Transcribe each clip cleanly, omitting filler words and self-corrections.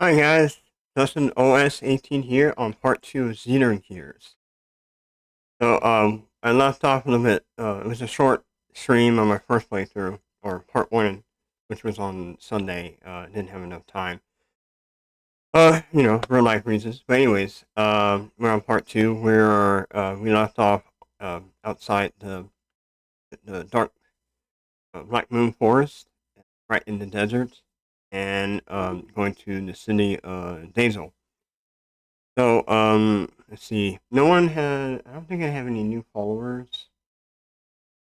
Hi guys, JustinOS18 here on part 2 of Xenogears. I left off a little bit, it was a short stream on my first playthrough, or part 1, which was on Sunday, didn't have enough time. Real life reasons. But anyways, we're on part 2, where, we left off, outside the dark, Black Moon Forest, right in the desert, and, going to the city, Dazel. So, let's see. No one had. I don't think I have any new followers.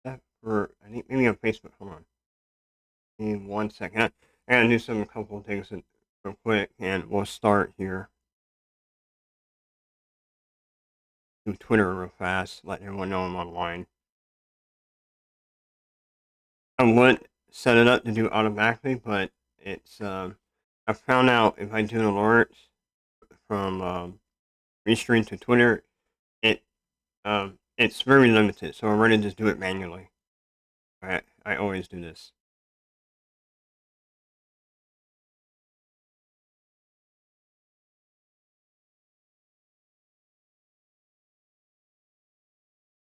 Except for I think maybe on Facebook. Hold on. Give me 1 second. I gotta do some couple of things real quick, and we'll start here. Do Twitter real fast. Let everyone know I'm online. I would set it up to do automatically, but it's. I found out if I do an alert from Restream to Twitter, it's very limited. So I'm ready to just do it manually. I always do this.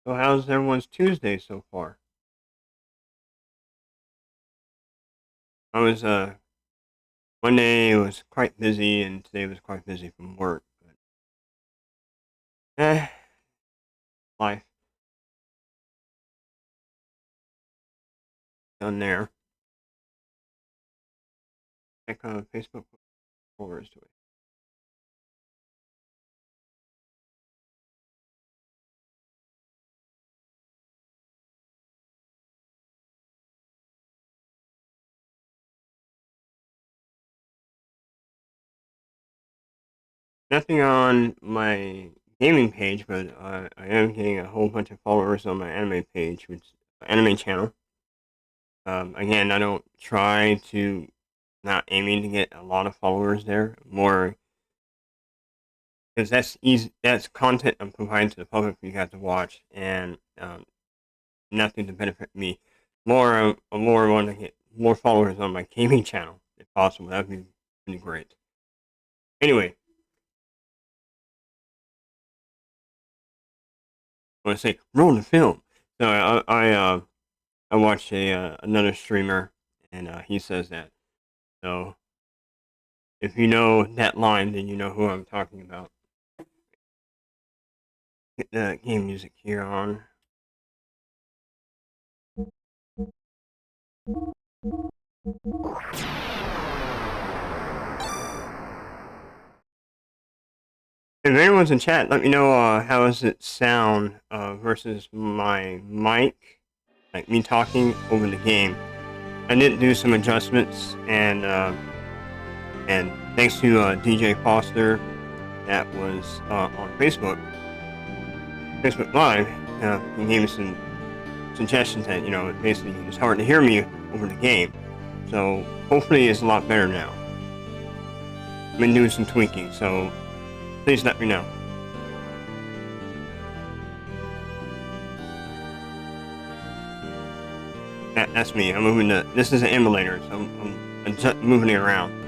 So how's everyone's Tuesday so far? I was Monday was quite busy and today was quite busy from work. But life done there. Check Facebook followers to it. Nothing on my gaming page, but I am getting a whole bunch of followers on my anime page, which anime channel. Again, I don't try to not aiming to get a lot of followers there. More because that's easy. That's content I'm providing to the public for you guys to watch, and nothing to benefit me. More want to get more followers on my gaming channel if possible. That'd be really great. Anyway, I want to say roll the film. So I watched another streamer, and he says that. So if you know that line, then you know who I'm talking about. Get the game music here on. If anyone's in chat, let me know how does it sound versus my mic, like me talking over the game. I did do some adjustments, and thanks to DJ Foster, that was on Facebook Live. He gave me some suggestions that basically it's hard to hear me over the game. So hopefully it's a lot better now. I've been doing some tweaking, so please let me know. That's me. I'm moving this is an emulator, so I'm moving it around.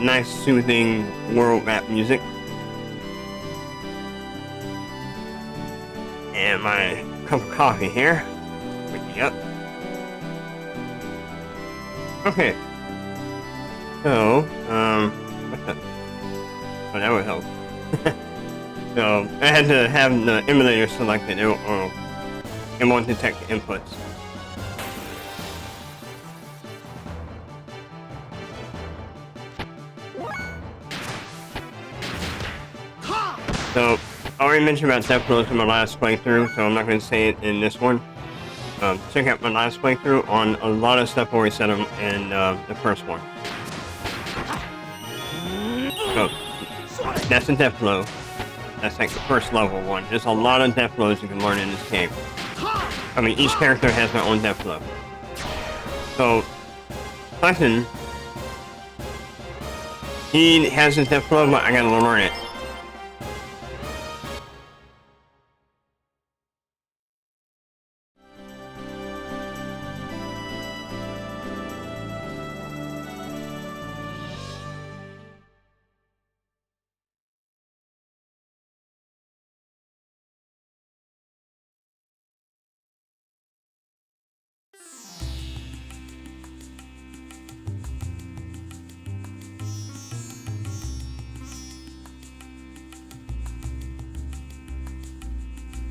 Nice soothing world map music. And my cup of coffee here. Wake me up. Okay. So, what the? Oh, that would help. So, I had to have the emulator selected. It won't detect the inputs. So, I already mentioned about Death Blows in my last playthrough, so I'm not going to say it in this one. Check out my last playthrough on a lot of stuff already said in the first one. So, that's a Death Blow. That's like the first level one. There's a lot of death blows you can learn in this game. I mean, each character has their own death blow. So, Tyson, he has his death blow, but I gotta learn it.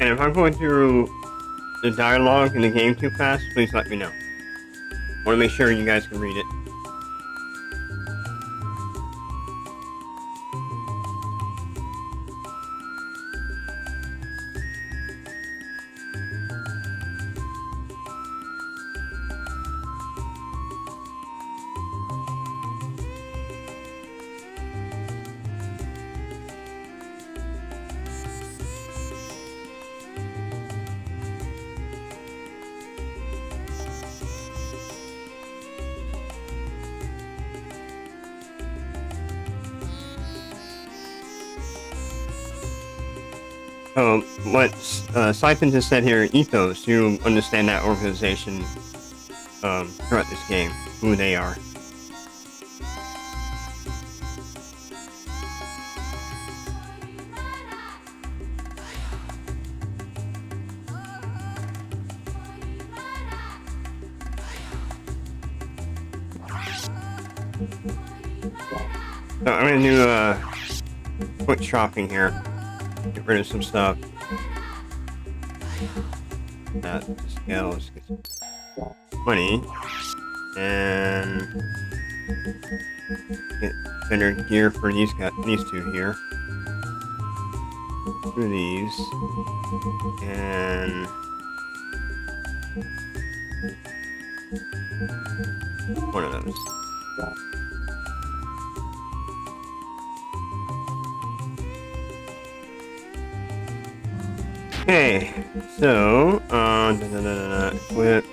And if I'm going through the dialogue in the game too fast, please let me know. I want to make sure you guys can read it. So, what Siphon just said here, Ethos, you understand that organization throughout this game, who they are. So I'm gonna do quick shopping here. Get rid of some stuff. Let's get some money. And get better gear for these two here. Do these. And one of those. Okay, so, quit.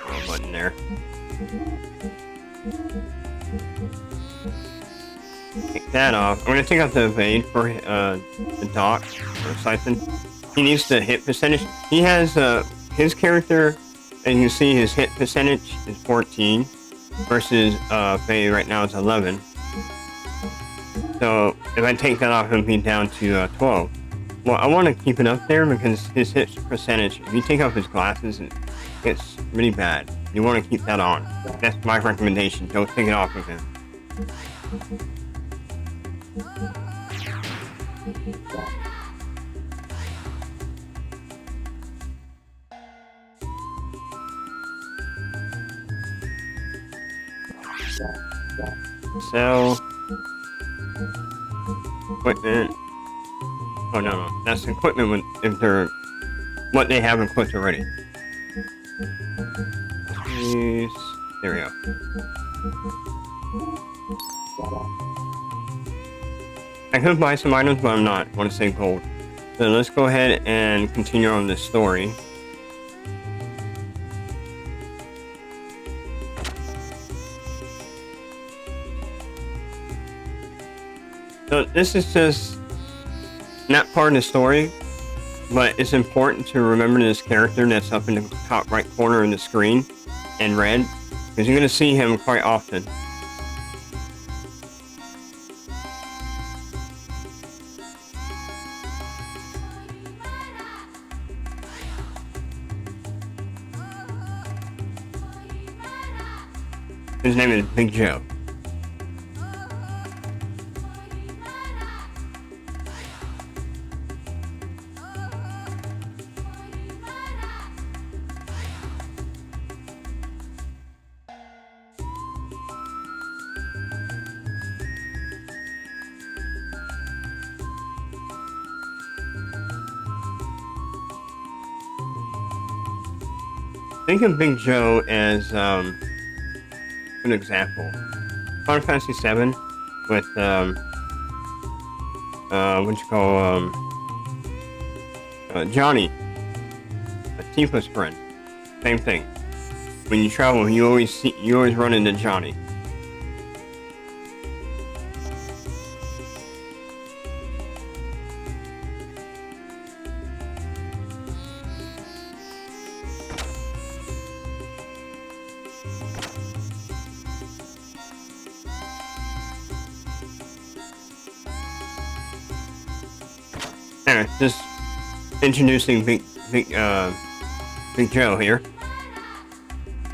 Oh, button there. Take that off. I'm gonna take out the evade for the Doc, or Siphon. He needs the hit percentage. He has, his character, and you see his hit percentage is 14, versus, Faye right now is 11. So, if I take that off, it'll be down to 12. Well, I want to keep it up there because his hit percentage, if you take off his glasses, it's really bad. You want to keep that on. That's my recommendation. Don't take it off of him. So... equipment. Oh no, that's equipment if they're what they have equipped already. There we go. I could buy some items, but I'm not. I want to save gold. So let's go ahead and continue on this story. So this is just not part of the story, but it's important to remember this character that's up in the top right corner of the screen in red, because you're going to see him quite often. His name is Big Joe. Think of Big Joe as an example. Final Fantasy VII with what you call Johnny, a Tifa's friend. Same thing. When you travel, you always run into Johnny. Anyway, just introducing Big Joe here.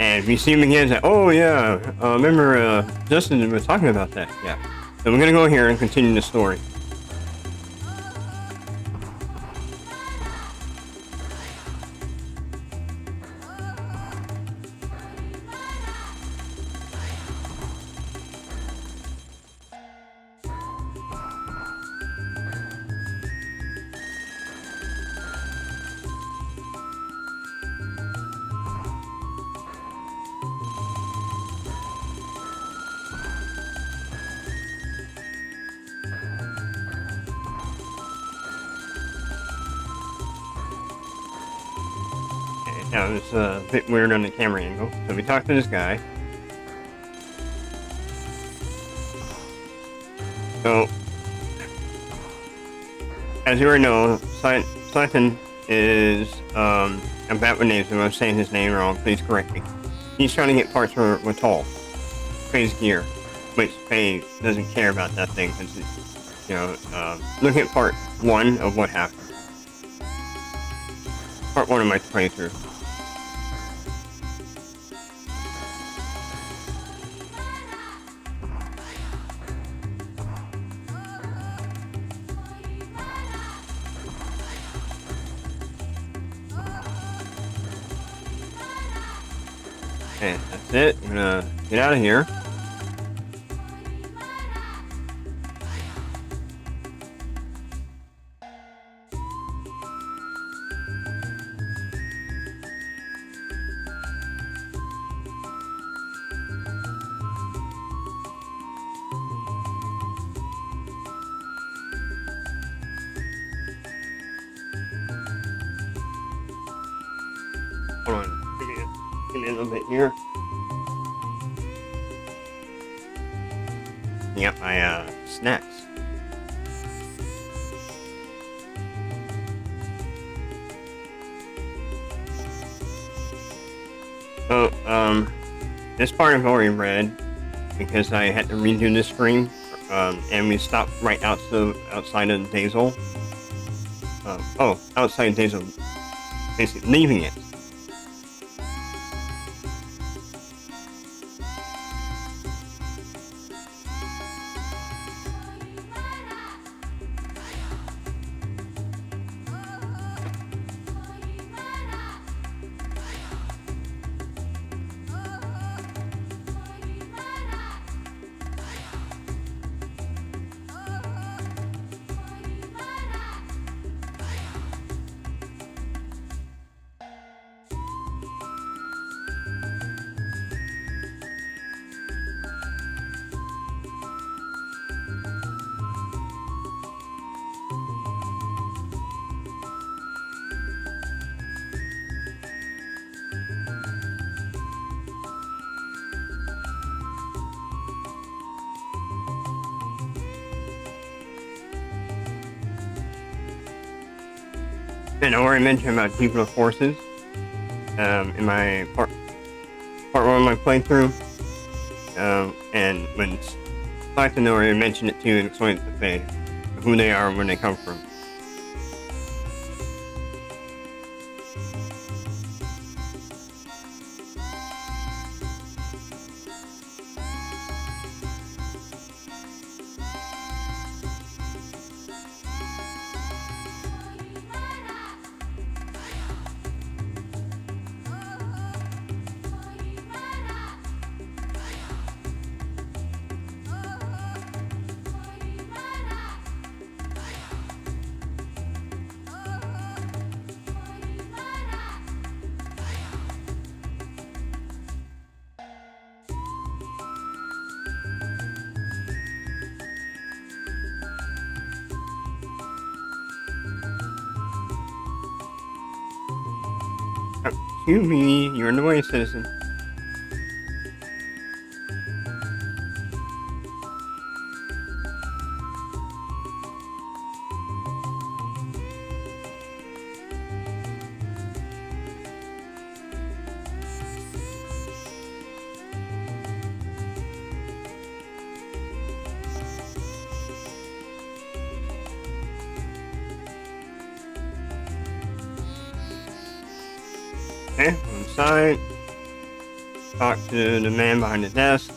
And if you see him again, say, oh yeah, remember Justin was talking about that. Yeah. So we're gonna go here and continue the story. Now it's a bit weird on the camera angle. So we talked to this guy. So, as you already know, Slayton is I'm bad with names. If I'm saying his name wrong, please correct me. He's trying to get parts for Matal, Faye's gear, which Faye doesn't care about that thing because, look at part 1 of what happened. Part 1 of my playthrough. Okay, that's it. I'm gonna get out of here. Hold on. Give me a little bit here. Got my snacks. So, this part I've already read because I had to redo this screen, and we stopped right outside of Dazel. Outside Dazel, basically leaving it. And I already mentioned about Jupiter Forces in my part 1 of my playthrough. And when Slayton already mentioned it too and explained to Faye who they are and where they come from. Excuse me, you're in the way, citizen. Okay, inside. Talk to the man behind the desk.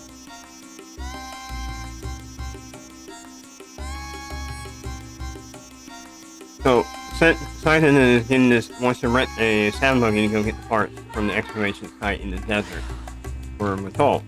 So, Simon is getting this, wants to rent a sound buggy to go get the parts from the excavation site in the desert for Matal.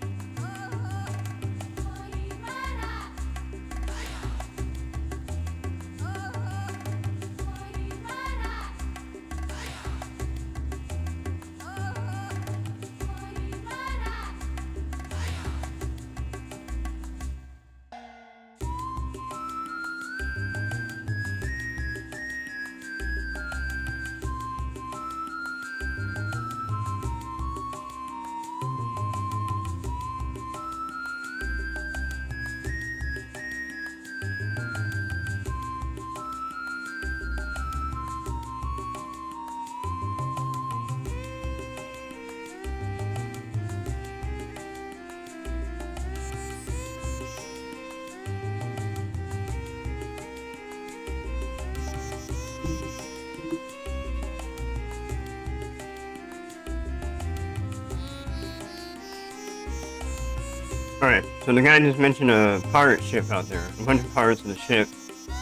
Alright, so the guy just mentioned a pirate ship out there. A bunch of pirates in the ship,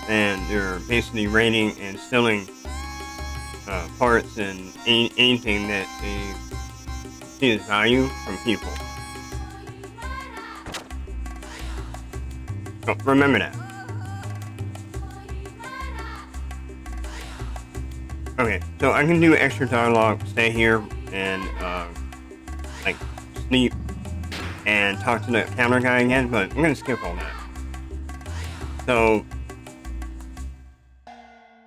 and they're basically raiding and stealing parts and anything that they see as value from people. So remember that. Okay, so I can do extra dialogue, stay here, and like sleep and talk to the counter guy again, but I'm gonna skip all that. So,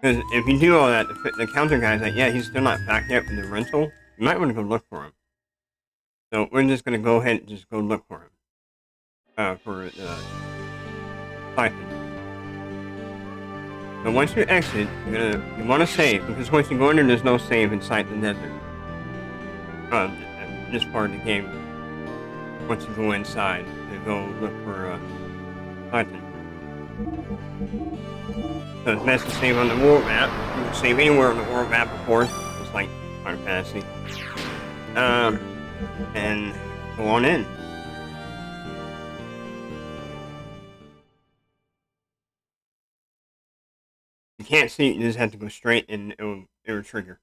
because if you do all that, the counter guy's like, yeah, he's still not back yet from the rental. You might want to go look for him. So we're just gonna go ahead and just go look for him. For the Python. So once you exit, you want to save, because once you go in there's no save inside the desert. This part of the game. Once you go inside, to go look for Python. So it's best to save on the world map. You can save anywhere on the world map, of course, just like Final Fantasy. And go on in. You can't see it, you just have to go straight and it will trigger.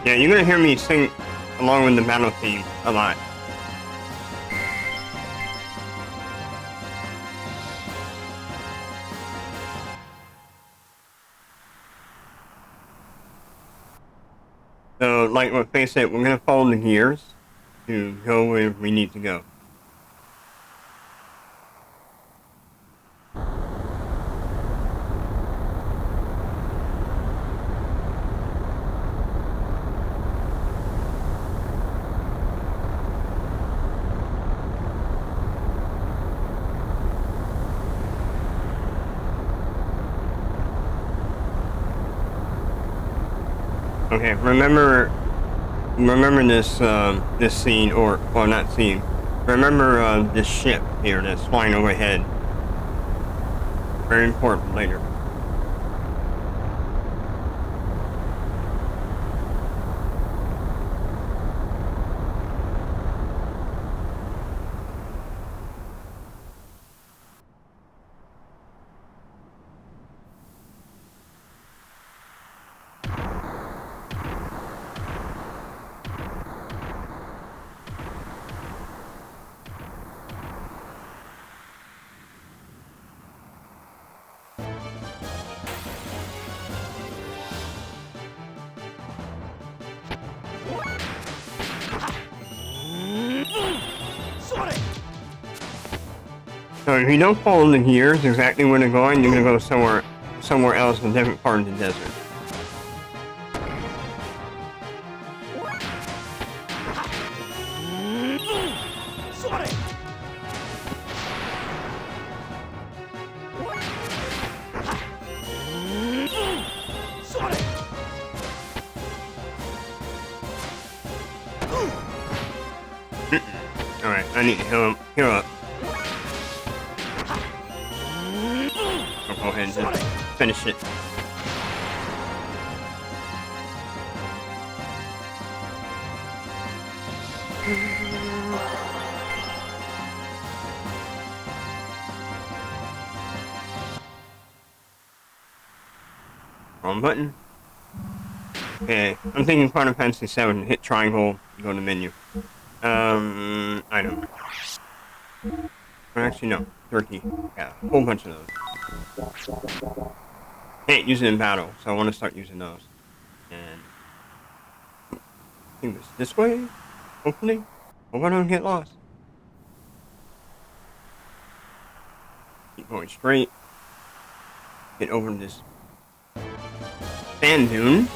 Yeah, you're gonna hear me sing along with the battle theme a lot. So, like what Faye said, we're gonna follow the gears to go where we need to go. Okay, remember this this scene, or well, not scene. Remember this ship here that's flying overhead. Very important later. So if you don't follow the gears exactly where they're going, you're gonna go somewhere else in a different part of the desert. Alright, I need to heal up. I'll go ahead and just finish it. Wrong button. Okay, I'm thinking Final Fantasy 7. Hit triangle, go to menu. Item. Actually, no. Turkey. Yeah, a whole bunch of those. Can't use it in battle, so I want to start using those. And I think it's this way, hopefully. Hope I don't get lost. Keep going straight. Get over this sand dune.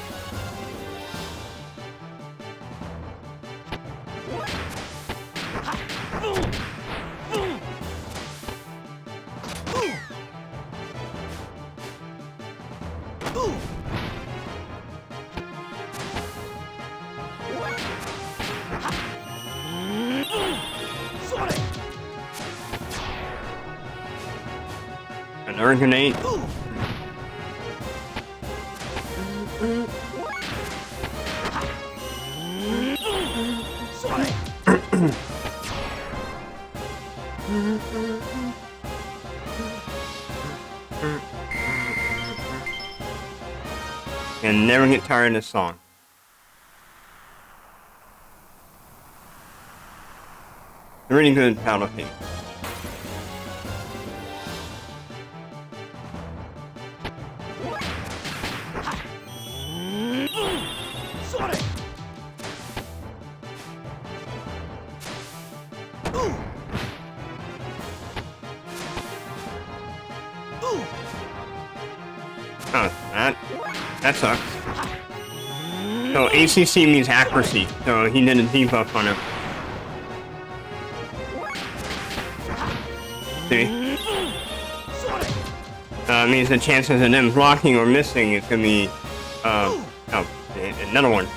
Another grenade. And never get tired of this song. A really good battle theme. Oh, that sucks. So ACC means accuracy, so he did a debuff on him. See? Means the chances of them blocking or missing is gonna be, oh, another one.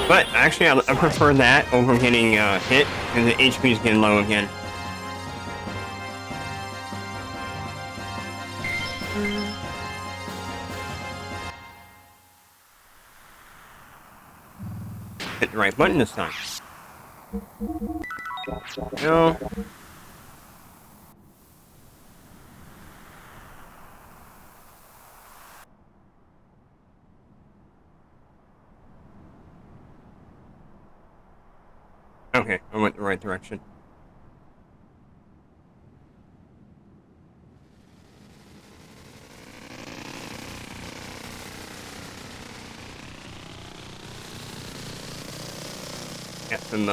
But actually, I prefer that over getting hit, because the HP is getting low again. Hit the right button this time. No. Okay, I went the right direction. Got some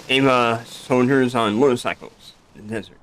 Ava soldiers on motorcycles in the desert.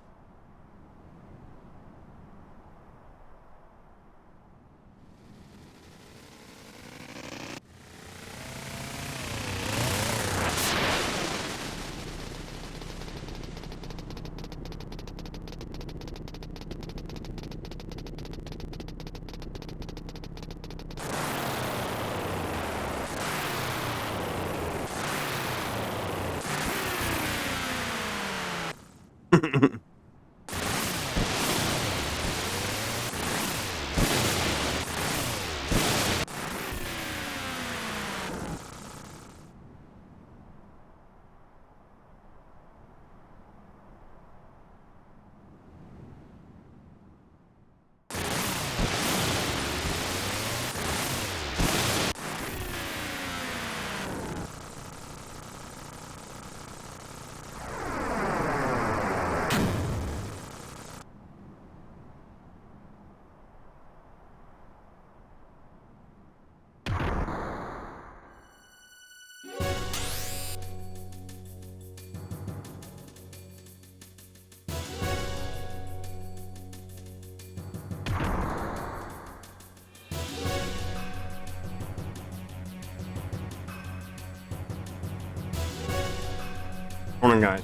Corner guys.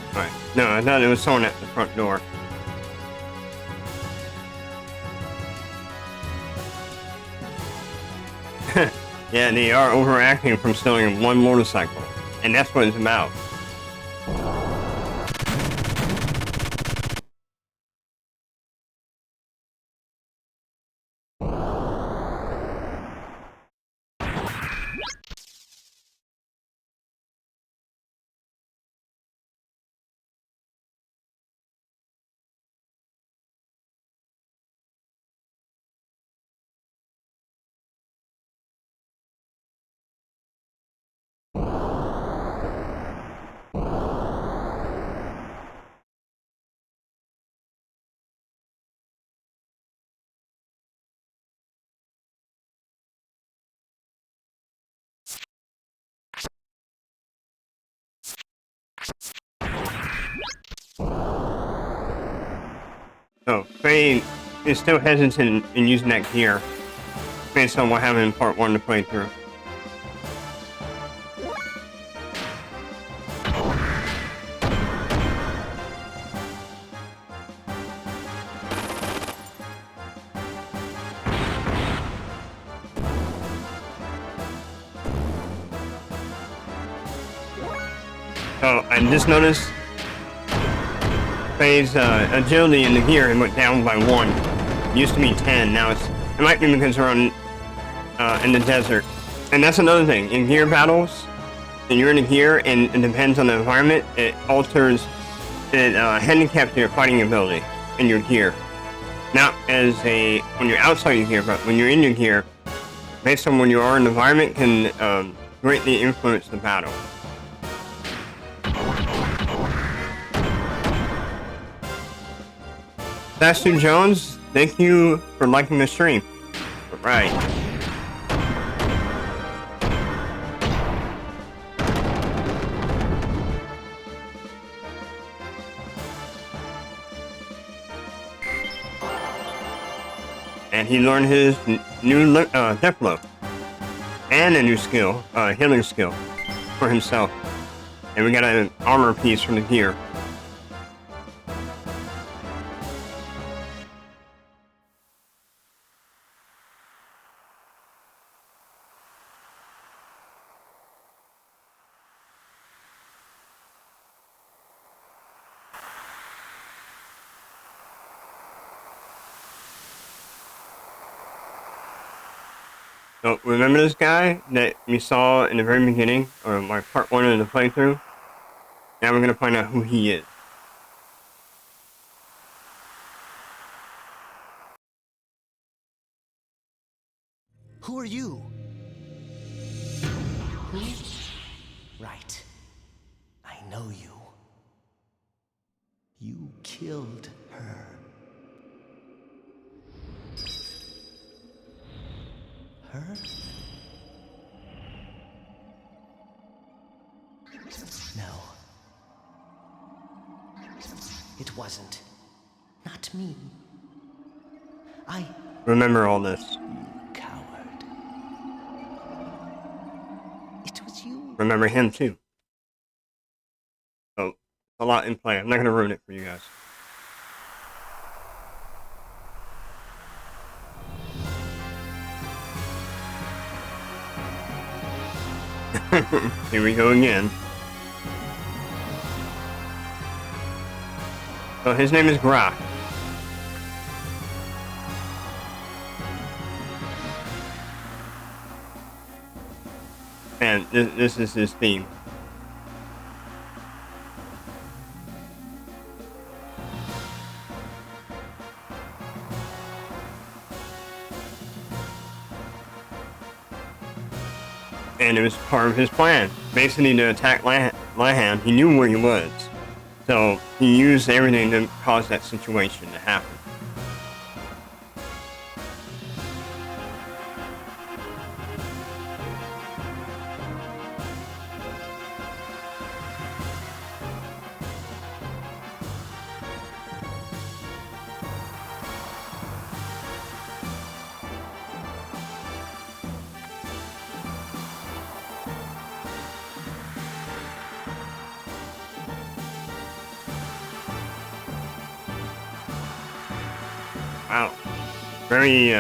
Alright. No, I thought it was someone at the front door. Yeah, they are overacting from stealing one motorcycle. And that's what it's about. So, Faye is still hesitant in using that gear based on what happened in part 1 to play through. So, I just noticed Faye's agility in the gear went down by 1. It used to be 10, now it might be because we're on in the desert. And that's another thing, in gear battles, and you're in a gear and it depends on the environment, it alters, it handicaps your fighting ability in your gear. Not as when you're outside your gear, but when you're in your gear, based on when you are in the environment, can greatly influence the battle. Sebastian Jones, thank you for liking the stream. Right. And he learned his new death blow. And a new skill, healing skill, for himself. And we got an armor piece from the gear. So, remember this guy that we saw in the very beginning, or my part 1 of the playthrough? Now we're gonna find out who he is. Who are you? Who? Right. I know you. You killed her. Her? No. It wasn't. Not me. Remember all this. You coward. It was you. Remember him too. So, a lot in play. I'm not gonna ruin it for you guys. Here we go again. So his name is Grok. And this is his theme. And it was part of his plan. Basically to attack Lahan. He knew where he was. So he used everything to cause that situation to happen. Wow. Very,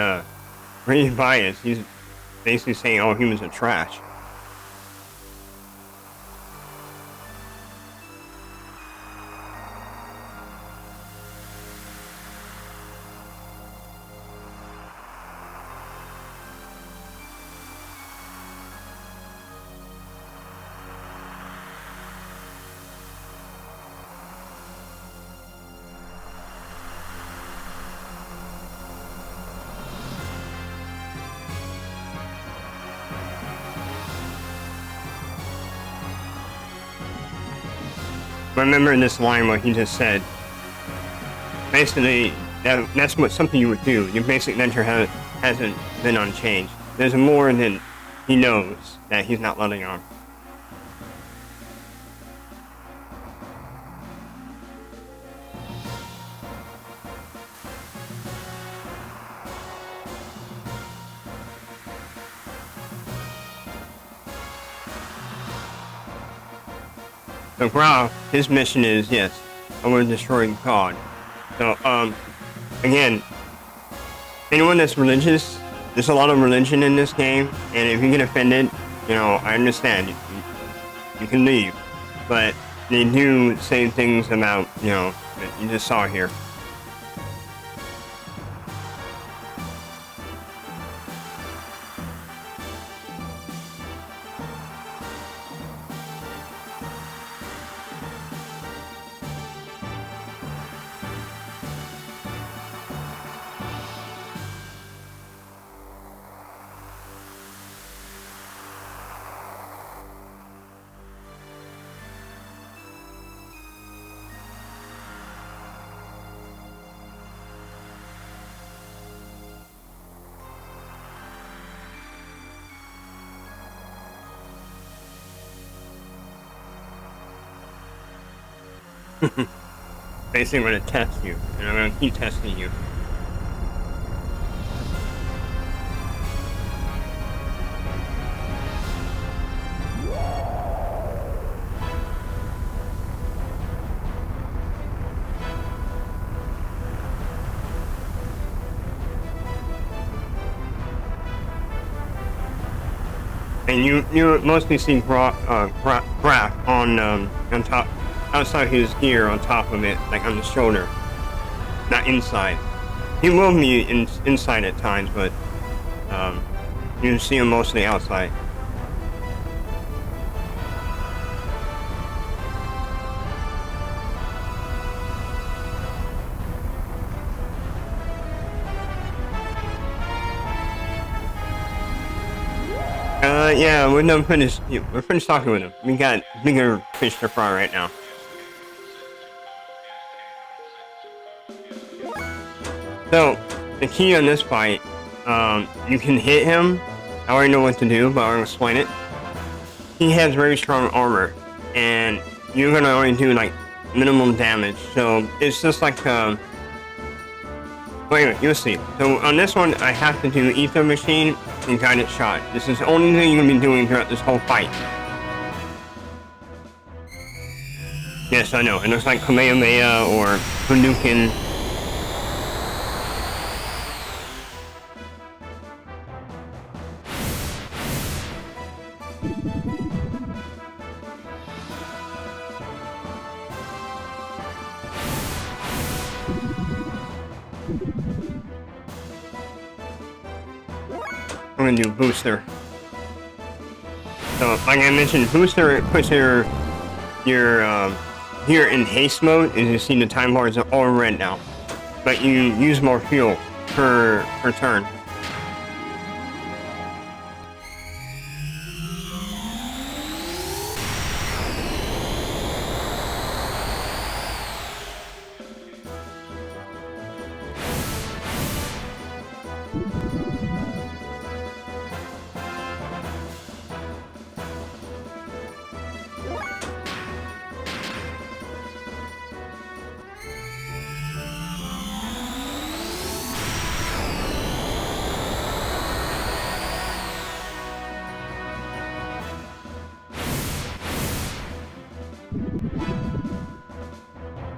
very biased. He's basically saying all humans are trash. Remember this line where he just said, basically, that's what something you would do. Your basic nature hasn't been unchanged. There's more than he knows that he's not letting on. So Graf, his mission is, yes, I want to destroy God. So, again, anyone that's religious, there's a lot of religion in this game, and if you get offended, you know, I understand. You can leave. But they do say things about, you know, that you just saw here. Basically, I'm going to test you, and I'm going to keep testing you. And you mostly see Graf on top, outside his gear, on top of it, like on the shoulder, not inside. He will be inside at times, but you see him mostly outside. Yeah, we're done finished. We're finished talking with him. We got bigger fish to fry right now. So, the key on this fight, you can hit him. I already know what to do, but I'll explain it. He has very strong armor, and you're gonna only do like minimum damage. So it's just like wait, you'll see. So on this one, I have to do Ether Machine and Guided Shot. This is the only thing you're gonna be doing throughout this whole fight. Yes, I know. It looks like Kamehameha or Hadouken. I'm gonna do Booster. So, like I mentioned, Booster puts your here in haste mode. As you see, the time bars are all red now, but you use more fuel per turn.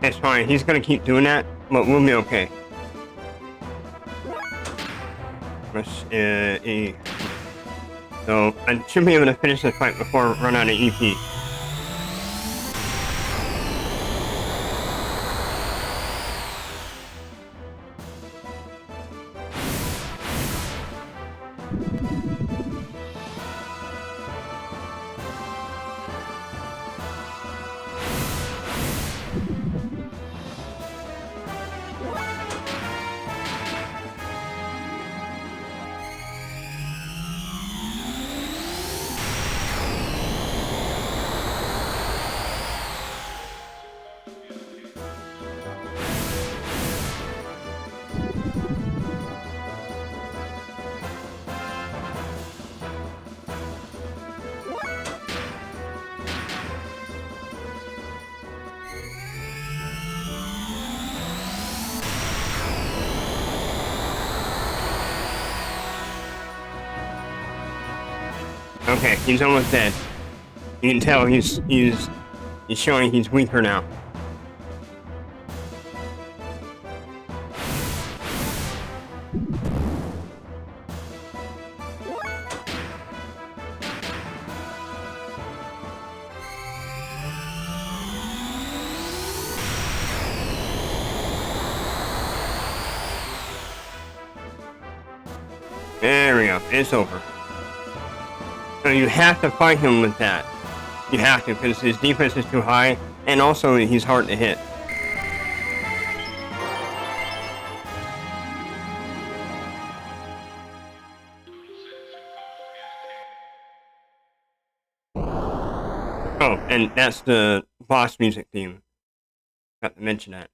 It's fine. He's gonna keep doing that, but we'll be okay. So I should be able to finish this fight before I run out of EP. Okay, he's almost dead. You can tell he's showing he's weaker now. There we go. It's over. So you have to fight him with that. You have to, because his defense is too high, and also he's hard to hit. Oh, and that's the boss music theme. Got to mention that.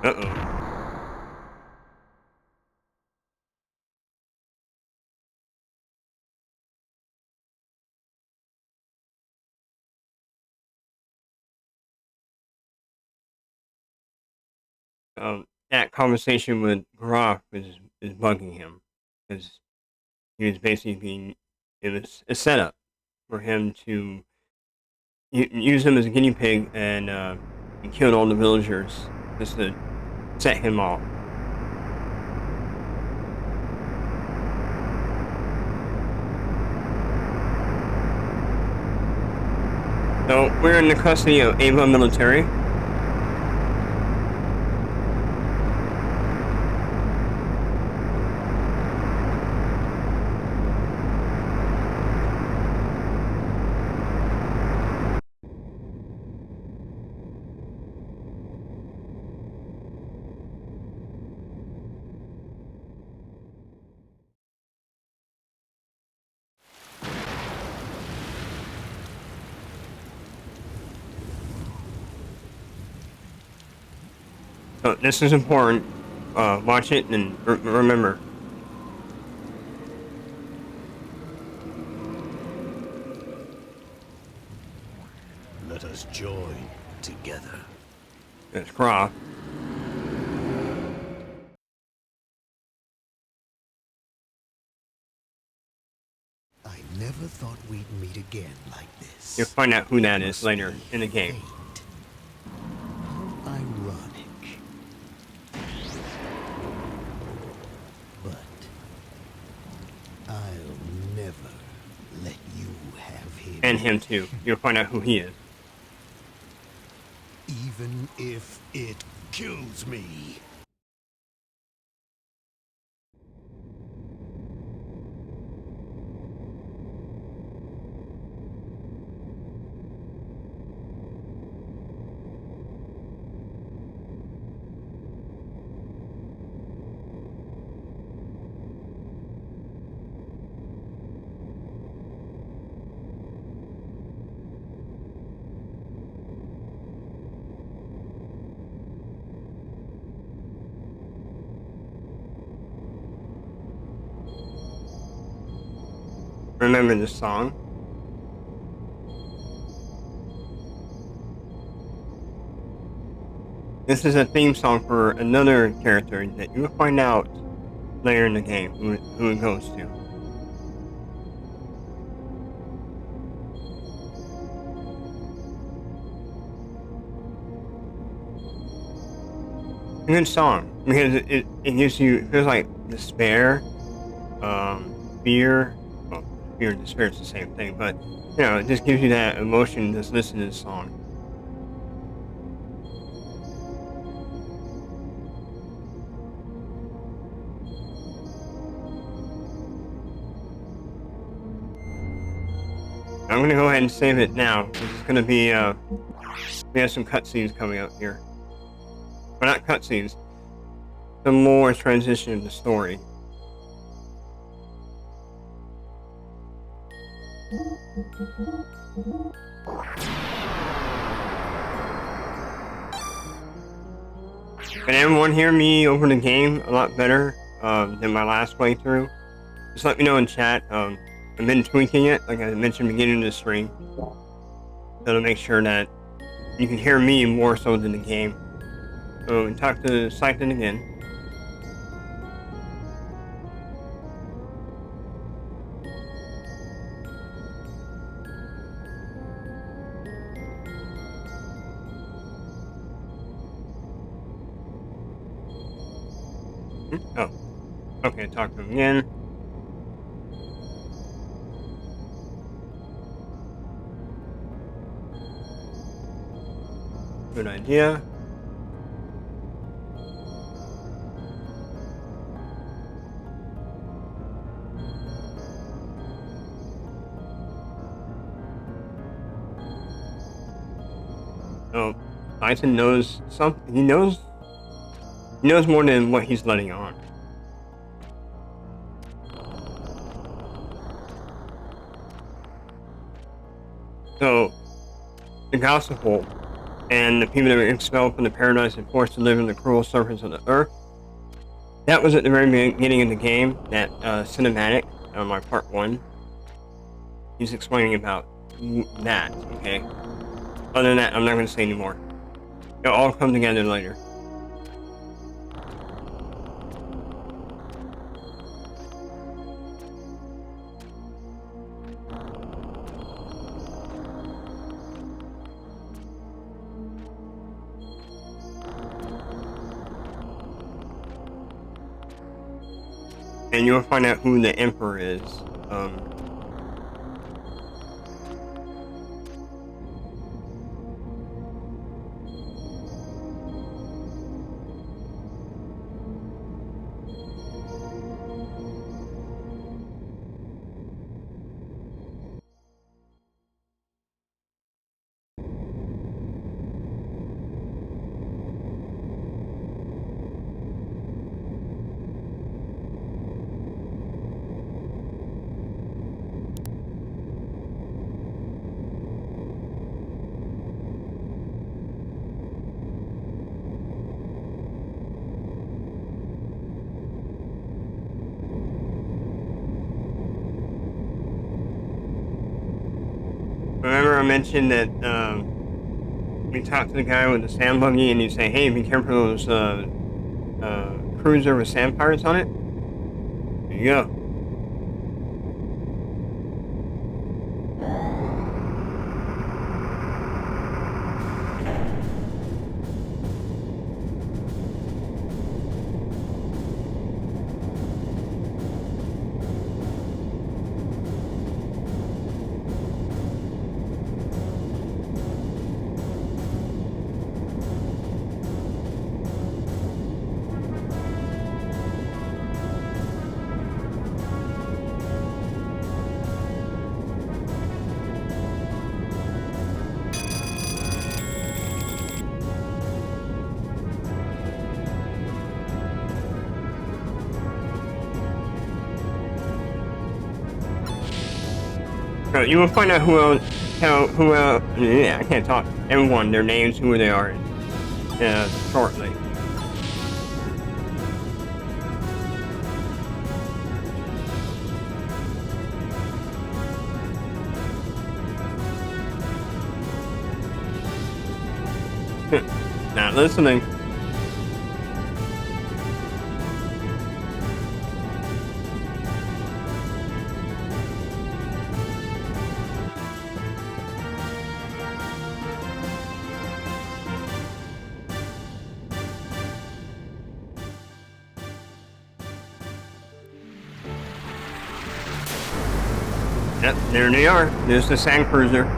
Uh-oh. That conversation with Groff is bugging him. Because he was basically being... It was a setup for him to use him as a guinea pig and kill all the villagers just to set him off. So we're in the custody of Ava Military. So this is important. Watch it and remember. Let us join together. It's Groff. I never thought we'd meet again like this. You'll find out who that is later in the game. How ironic. But I'll never let you have him. And him too. You'll find out who he is. Even if it kills me. Remember this song? This is a theme song for another character that you will find out later in the game who it goes to. A good song because it gives you, it feels like despair, fear. Well, fear and despair is the same thing, but you know, it just gives you that emotion just listening to this song. I'm gonna go ahead and save it now. It's gonna be we have some cutscenes coming up here. Well, not cutscenes. Some more transition in the story. Can everyone hear me over the game a lot better than my last playthrough? Just let me know in chat. I've been tweaking it, like I mentioned beginning of the stream, so to make sure that you can hear me more so than the game. So we talk to Cyclone again. Oh, okay, talk to him again. Good idea. Oh, Tyson knows something. He knows more than what he's letting on. So, the gospel and the people that were expelled from the paradise and forced to live in the cruel surface of the earth. That was at the very beginning of the game, that cinematic, my part 1. He's explaining about that, okay? Other than that, I'm not going to say anymore. It'll all come together later. And you'll find out who the Emperor is. Remember I mentioned that we talked to the guy with the sand buggy and you say, hey, be careful of those cruiser with sand pirates on it? There you go. So you will find out I can't talk, everyone, their names, who they are, shortly. Not listening. Yep, there they are. There's the sand cruiser.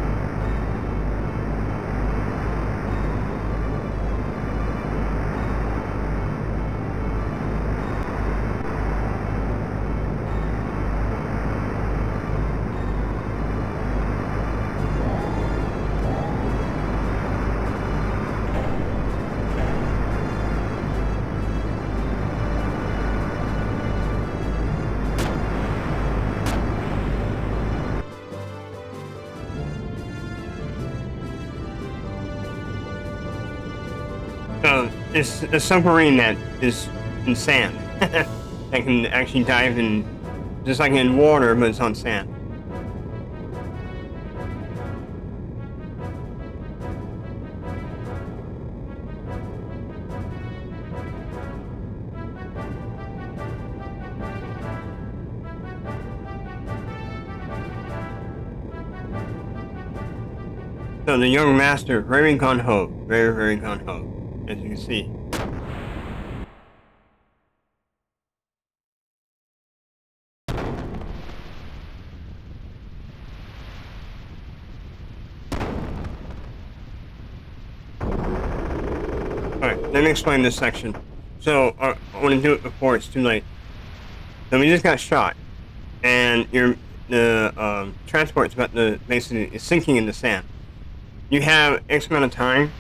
So it's a submarine that is in sand. That can actually dive in, just like in water, but it's on sand. So the young master, very gun ho, very gun ho, as you can see. Alright, let me explain this section. So, I want to do it before it's too late. So we just got shot, and the transport's about to basically is sinking in the sand. You have X amount of time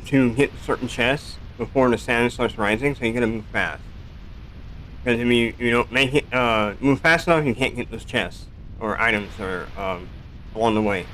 to get certain chests before the sand starts rising, so you gotta move fast. Because if you don't make it move fast enough, you can't get those chests or items or along the way.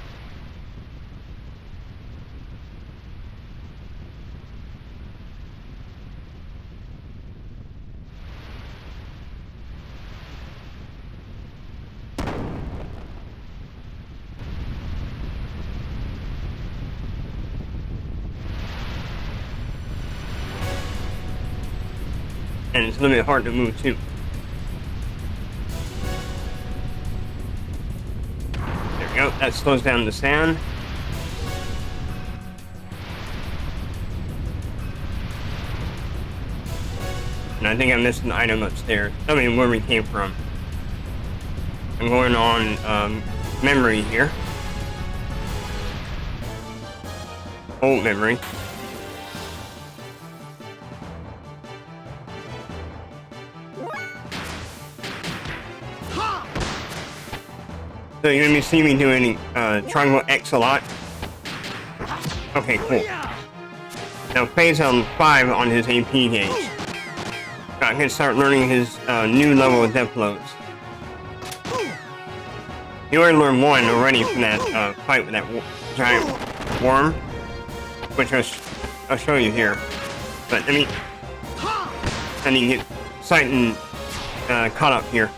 And it's a little bit hard to move too. There we go. That slows down the sand. And I think I missed an item upstairs. I mean, where we came from. I'm going on memory here. Old memory. So you're gonna be seeing me doing triangle X a lot. Okay, cool. Now phase on 5 on his AP gauge. I can start learning his new level of depth loads. You already learned 1 already from that fight with that giant worm, which I'll show you here. But let me get sight caught up here.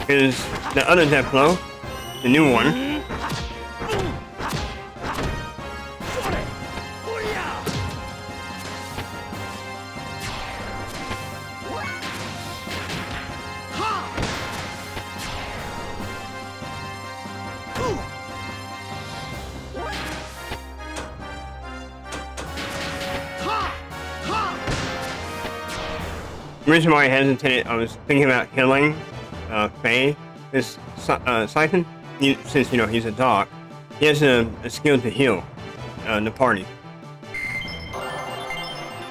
Is the other depth flow, the new one. The reason why I hesitated, I was thinking about healing Faye, this Siphon, since he's a doc, he has a skill to heal the party,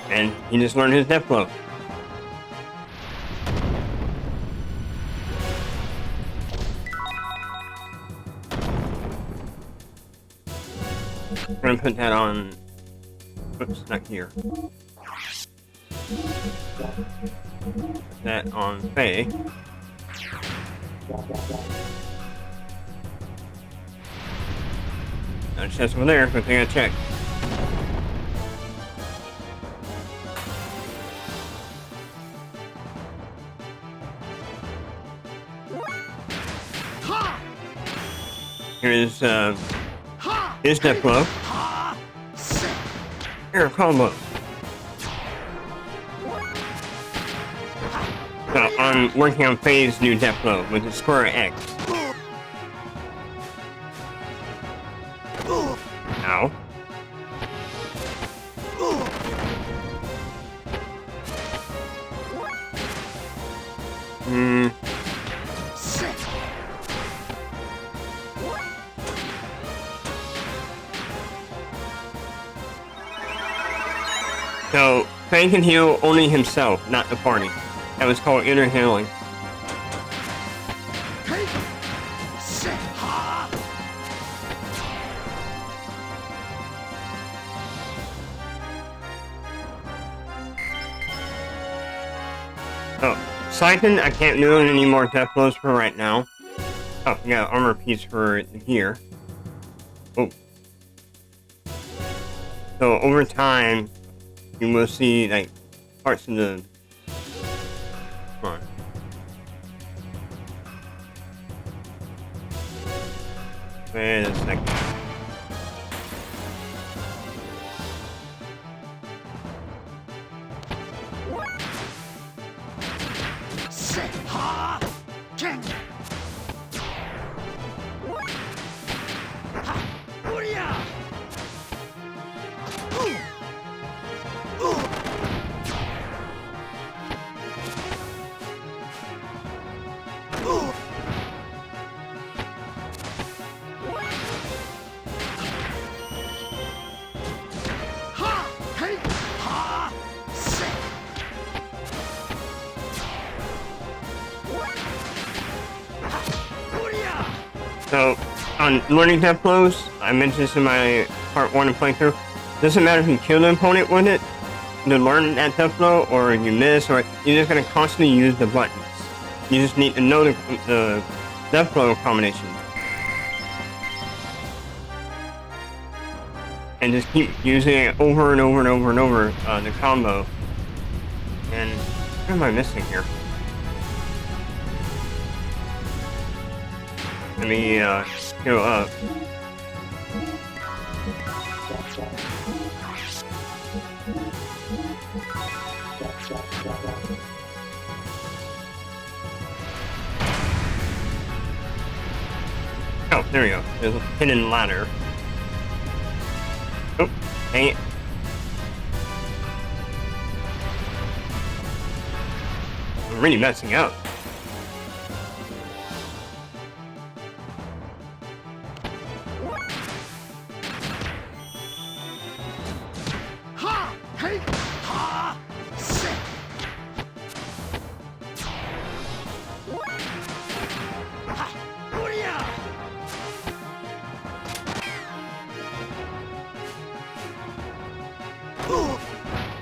and he just learned his death blow. I'm gonna put that on. Oops, not here. That on Faye. No chest over there, but I gotta check. Here's his death blow. Here, combo. So I'm working on Faye's new death blow with the square X. Ow. So, Fang can heal only himself, not the party. That was called inner healing. Oh, Siphon, I can't do any more death blows for right now. Oh, yeah, armor piece for the gear. Oh. So over time, you will see like parts of the. Come on. Wait a second. So, on learning death blows, I mentioned this in my part 1 of playthrough, doesn't matter if you kill the opponent with it, to learn that death blow, or you miss, or you're just going to constantly use the buttons. You just need to know the death blow combination. And just keep using it over and over and over and over, the combo. And what am I missing here? Let me go up. Oh, there we go. There's a hidden ladder. Oh, dang it. I'm really messing up.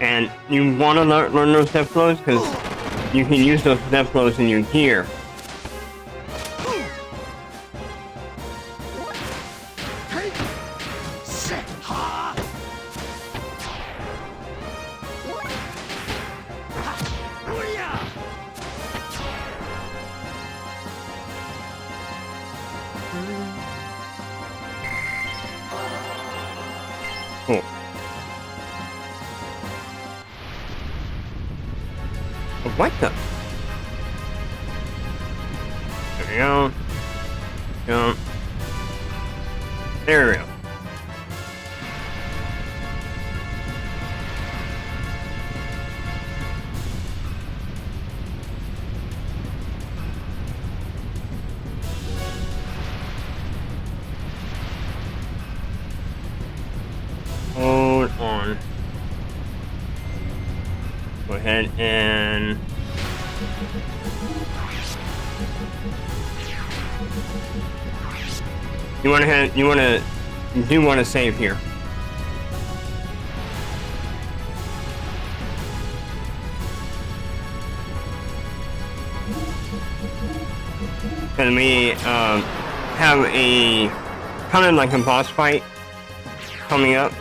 And you want to learn those death blows because you can use those death blows in your gear. Cool. What the? There we go. Jump. There we go. Hold on. Go ahead and you do want to save here. And we have a kind of like a boss fight coming up.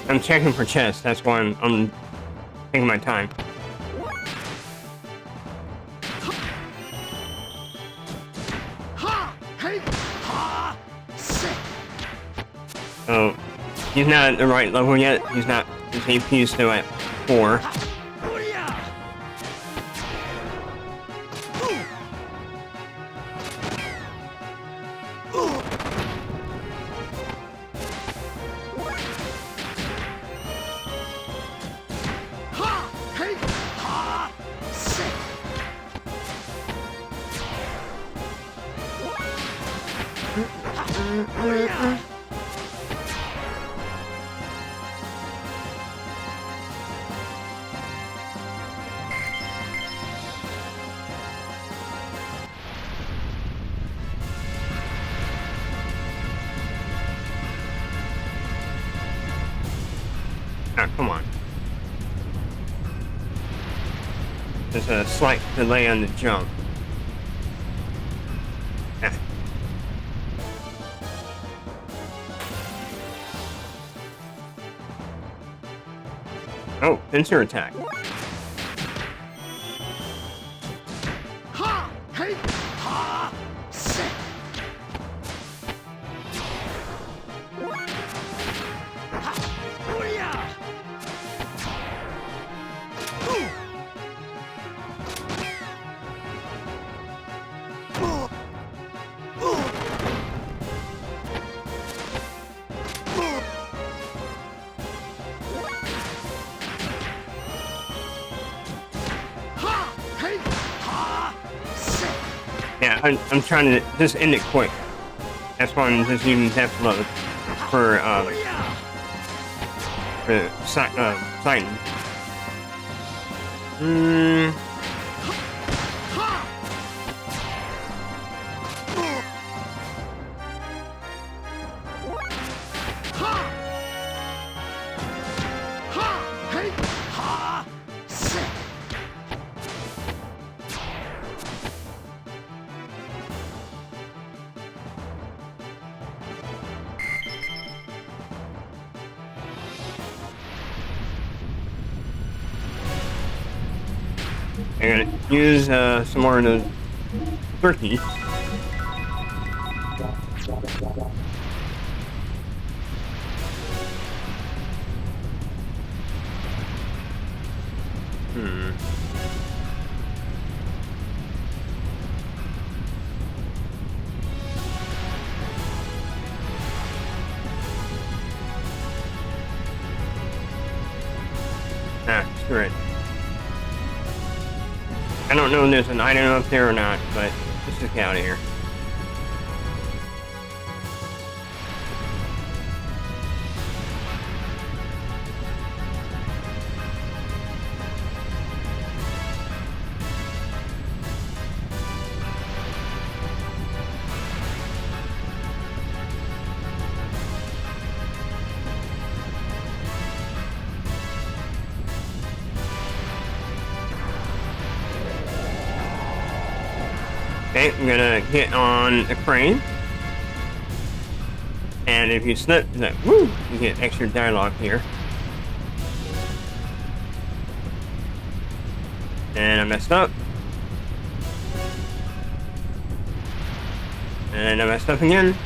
I'm checking for chests, that's why I'm taking my time. Oh, he's not at the right level yet. He's not. His AP is still at 4. Ah, come on. There's a slight delay on the jump. Ah. Oh, pincer attack. Ha! Hey! Ha! Sick! Ha! Booyah! Ha! Hey! Ha! Sick! Yeah, I'm trying to just end it quick. That's why I'm just using death load for Booyah! Titan. Ha! Ha! Ha! Hey! Ha! Sick! I'm gonna use some more of the turkey. Ah, screw it. I don't know if there's an item up there or not, but let's just get out of here. Okay, I'm gonna get on a crane. And if you slip, woo, you get extra dialogue here. And I messed up. And I messed up again.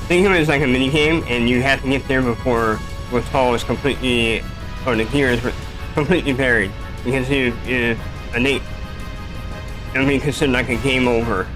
Think of it as like a mini game, and you have to get there before what's called is completely, or the gear is completely buried, because if it'll be considered like a game over.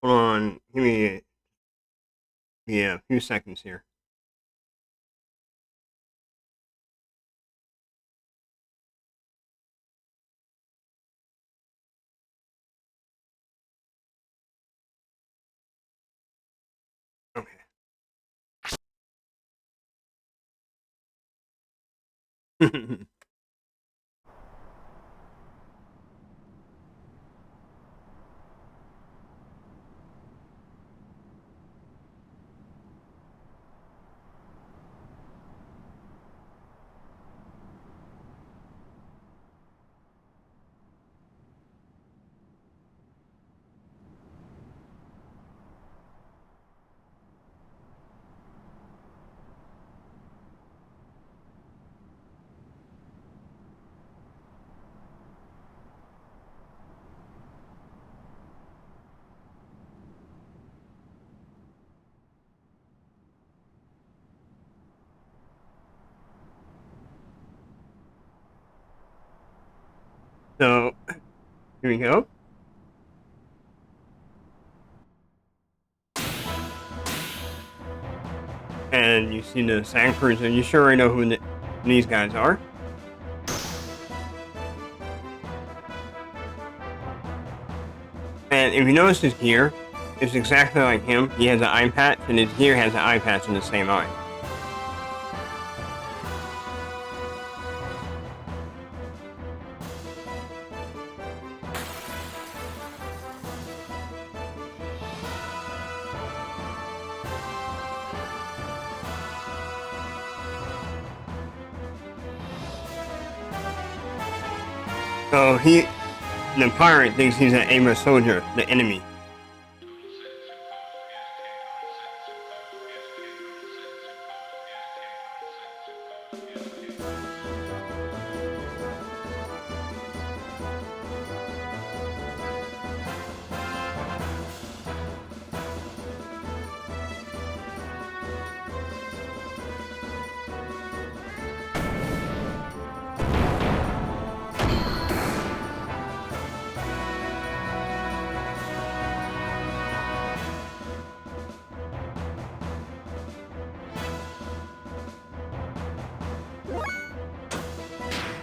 Hold on, give me a few seconds here. Okay. Here we go. And you see the sand cruiser. You sure already know who these guys are. And if you notice his gear, it's exactly like him. He has an eye patch, and his gear has an eye patch in the same eye. So the pirate thinks he's an Ava soldier, the enemy.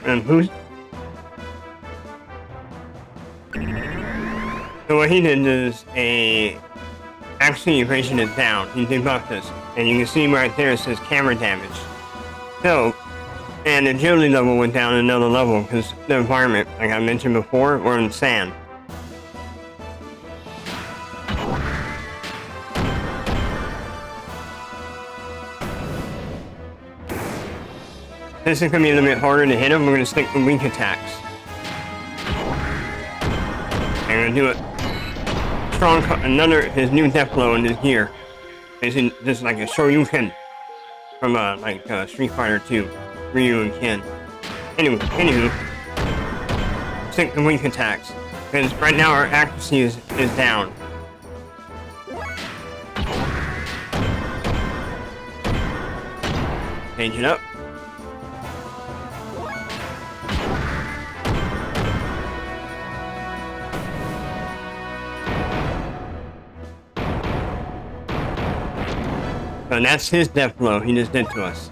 And so what he did is actually evasion is down. He debuffed this, and you can see right there it says camera damage. So, and the agility level went down another level because the environment, like I mentioned before, we're in sand. This is going to be a little bit harder to hit him. We're going to stick with weak attacks. I'm going to do it. His new death blow in his gear. This is like a Shoryuken from Street Fighter 2, Ryu and Ken. Anywho, stick to weak attacks. Because right now our accuracy is down. Change it up. So that's his death blow he just did to us.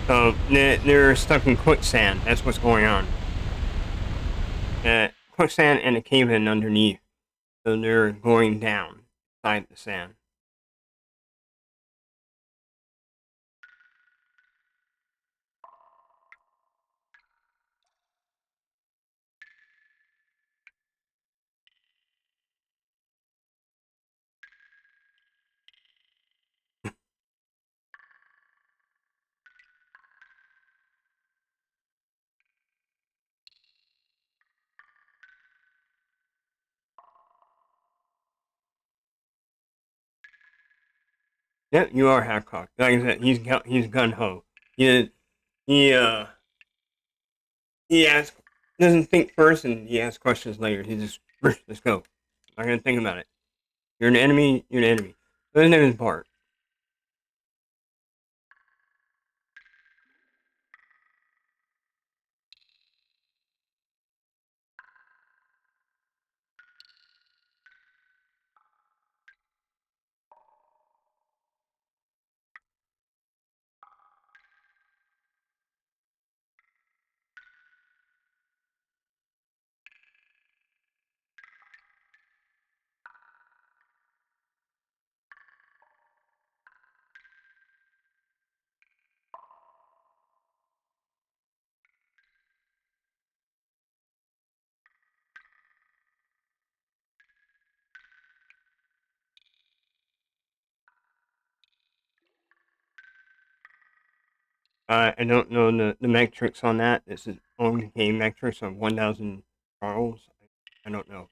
So they're stuck in quicksand. That's what's going on. Quicksand and a cave-in underneath. So they're going down inside the sand. Yep, you are half-cocked. Like I said, he's gun-ho. He doesn't think first and he asks questions later. He just, let's go. I'm not gonna think about it. You're an enemy, you're an enemy. But his name is Bart. I don't know the metrics on that. This is only game metrics of 1,000 Charles. I don't know.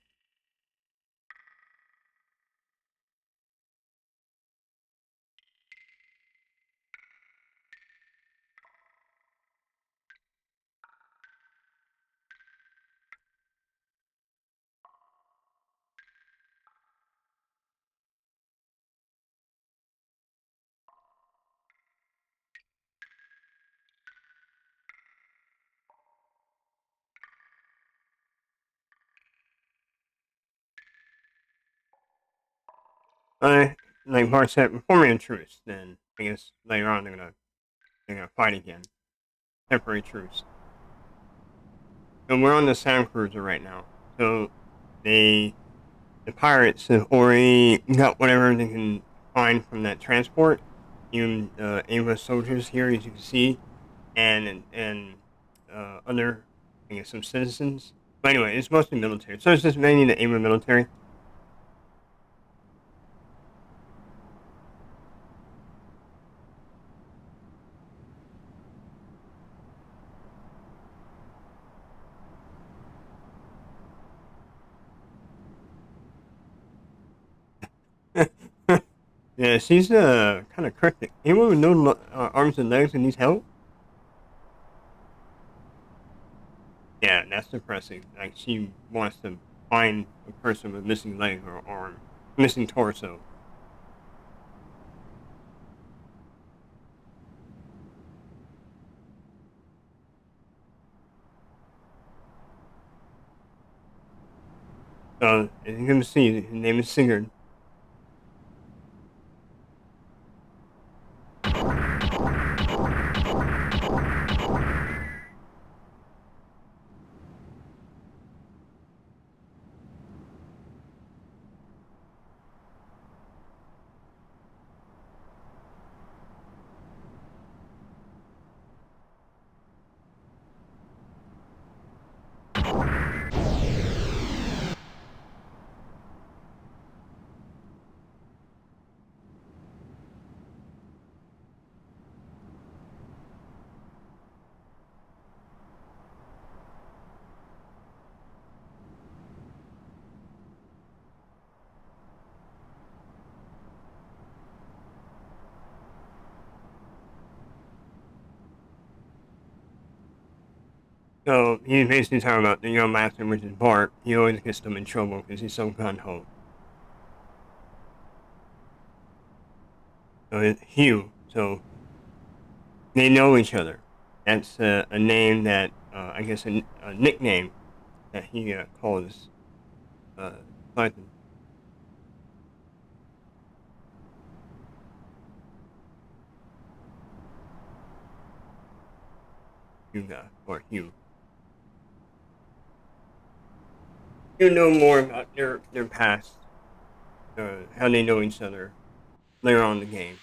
Like Bart said, performing a truce. Then I guess later on they're gonna fight again. Temporary truce. So we're on the Sound Cruiser right now. So they the pirates have already got whatever they can find from that transport. Even Ava soldiers here, as you can see, and other, I guess, some citizens. But anyway, it's mostly military. So it's just mainly the Ava military. Yeah, she's kind of cryptic. Anyone with no arms and legs and needs help? Yeah, that's depressing. Like she wants to find a person with missing leg or arm, missing torso. So as you can see, his name is Sigurd. So he's basically talking about the young master, which is Bart. He always gets them in trouble because he's so gun ho. So it's Hugh. So they know each other. That's a name that I guess a nickname that he calls Python. Huga or Hugh. You know more about their past, how they know each other later on in the game.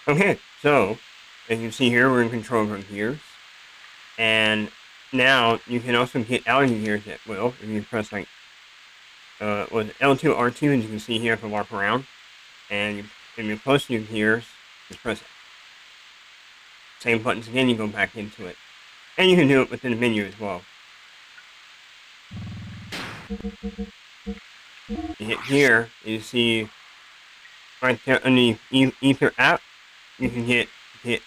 Okay, so as you can see here, we're in control of our gears, and now you can also get out of your gears at will if you press like with L2 R2, as you can see here, I can walk around, and if you're close to your gears, just press same buttons again, you go back into it, and you can do it within the menu as well. You hit here, you see right there underneath Ether app, you can hit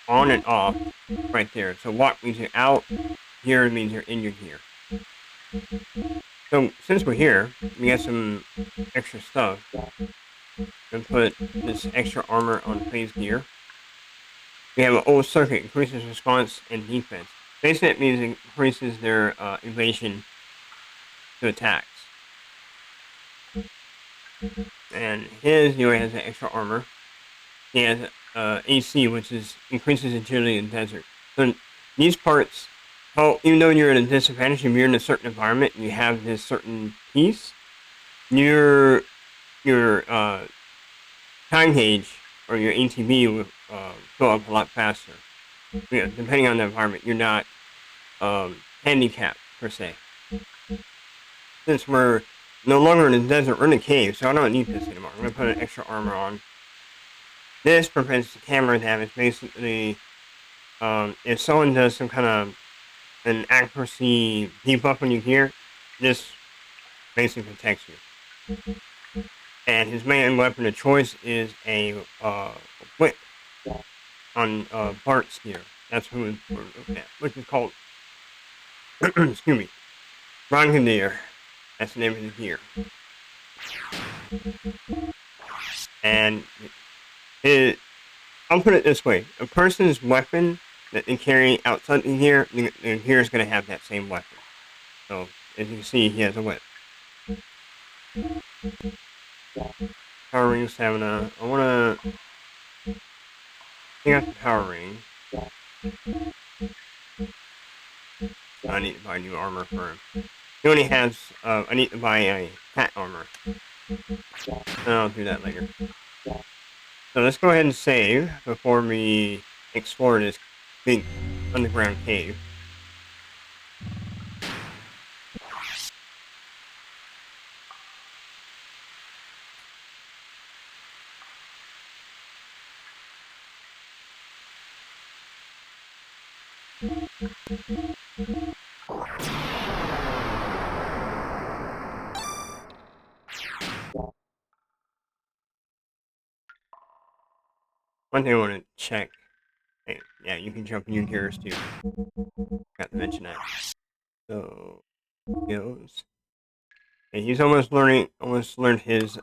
on and off right there. So walk means you're out, here means you're in your gear. So since we're here, we got some extra stuff. And put this extra armor on phase gear. We have an old circuit, increases response and defense. Basically, it means it increases their evasion to attacks. And his, has an extra armor. He has AC, which is increases agility in desert. So these parts, even though you're at a disadvantage, if you're in a certain environment and you have this certain piece, your time gauge or your ATB will go up a lot faster. Depending on the environment, you're not handicapped per se. Since we're no longer in the desert, we're in a cave, so I don't need this anymore. I'm gonna put an extra armor on. This prevents the camera damage. Basically, if someone does some kind of an accuracy debuff on your gear, this basically protects you. And his main weapon of choice is a whip on Bart's gear. That's who we're looking at, which is called, excuse me, Brigadier. That's the name of the gear. And I'll put it this way: a person's weapon that they carry outside the gear, the gear is going to have that same weapon. So, as you can see, he has a whip. Power ring stamina. I want to take out the power ring. I need to buy new armor for him. He only has, I need to buy a cat armor. And I'll do that later. So let's go ahead and save before we explore this big underground cave. One thing I want to check. Yeah, you can jump in your gears too. Forgot to mention that. So, skills. And he's almost learned his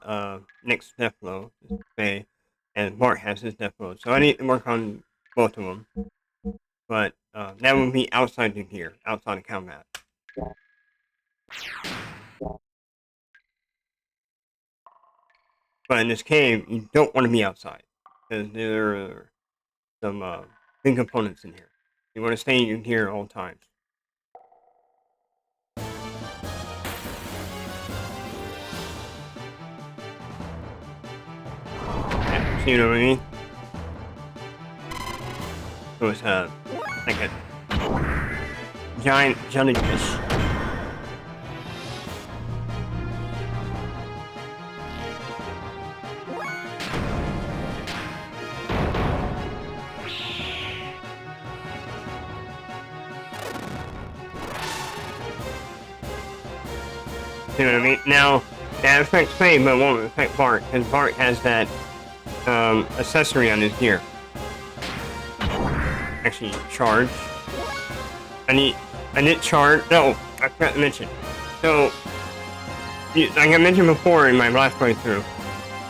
next death blow, say, and Bart has his death blow. So I need to work on both of them. But that would be outside the gear, outside of combat. But in this cave, you don't want to be outside because there are some big components in here. You want to stay in your gear at all times. Yeah, see what I mean? So it's like a giant jellyfish. See what I mean? Now, that affects Faye, but it won't affect Bart, because Bart has that accessory on his gear. Actually, charge. I need charge. No, I forgot to mention. So, like I mentioned before in my last playthrough,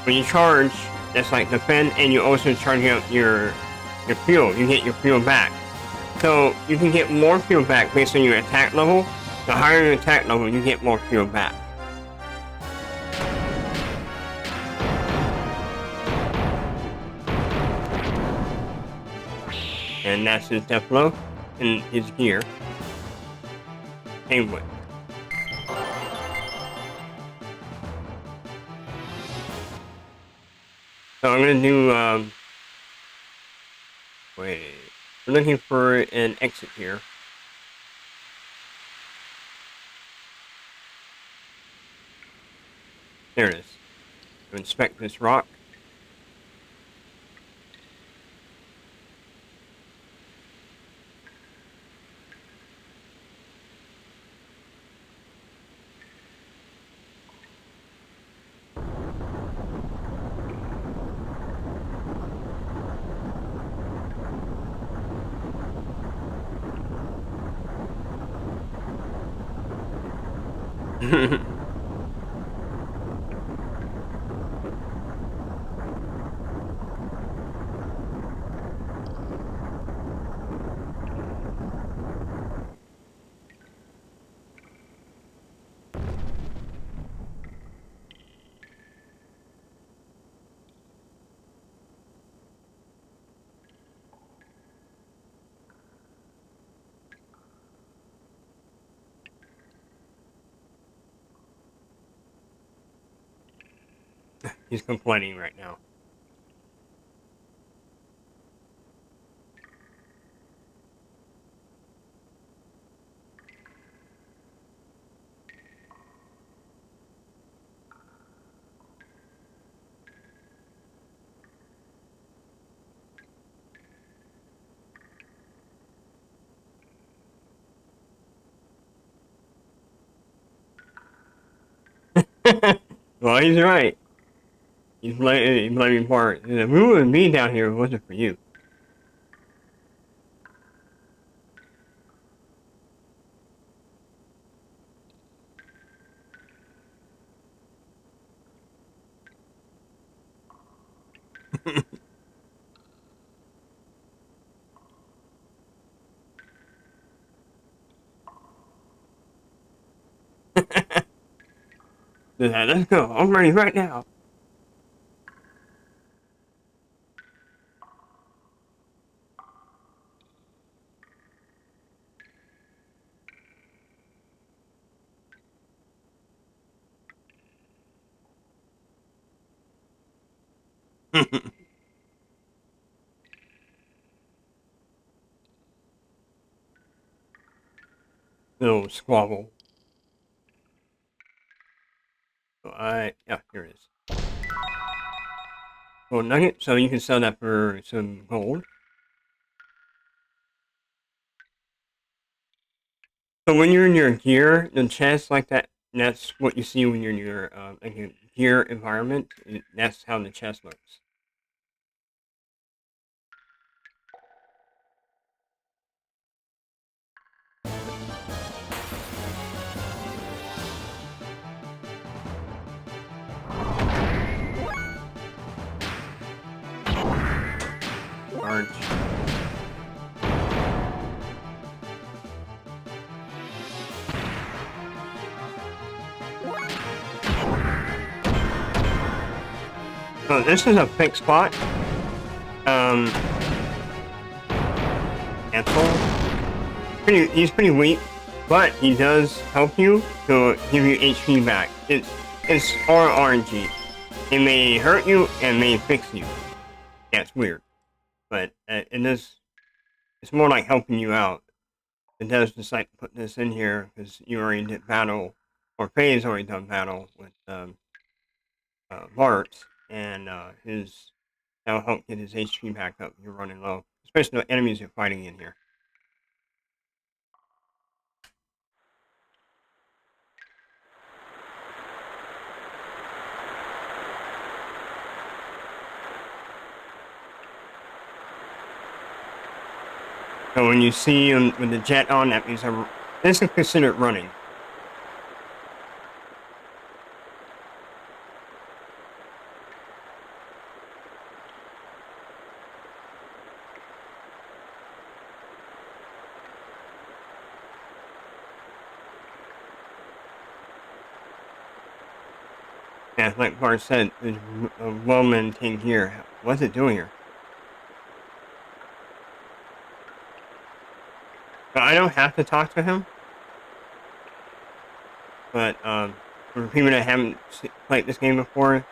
when you charge, that's like defend, and you also charge out your fuel. You get your fuel back. So, you can get more fuel back based on your attack level. The higher your attack level, you get more fuel back. And that's his death blow and his gear. Penguin. So I'm gonna do, wait. We're looking for an exit here. There it is. To inspect this rock. He's complaining right now. Well, he's right. He's blaming Bart. We wouldn't be down here if it wasn't for you. Let's go. I'm ready right now. Little squabble. So yeah, here it is. Gold nugget, so you can sell that for some gold. So when you're in your gear, the chest like that, that's what you see when you're in your like your gear environment. That's how the chest looks. Large. So this is a fixed spot. Ansel. He's pretty weak, but he does help you to give you HP back. It's all RNG. It may hurt you and may fix you. Yeah, it's weird, but it is. It's more like helping you out. It does decide to put this in here because you already did battle, or Faye's already done battle with Bart, and that'll help get his HP back up. You're running low, especially the enemies you're fighting in here. So when you see him with the jet on, that means this is considered running. Yeah, like Bart said, there's a well-maintained gear. What's it doing here? So I don't have to talk to him, but for people that haven't played this game before,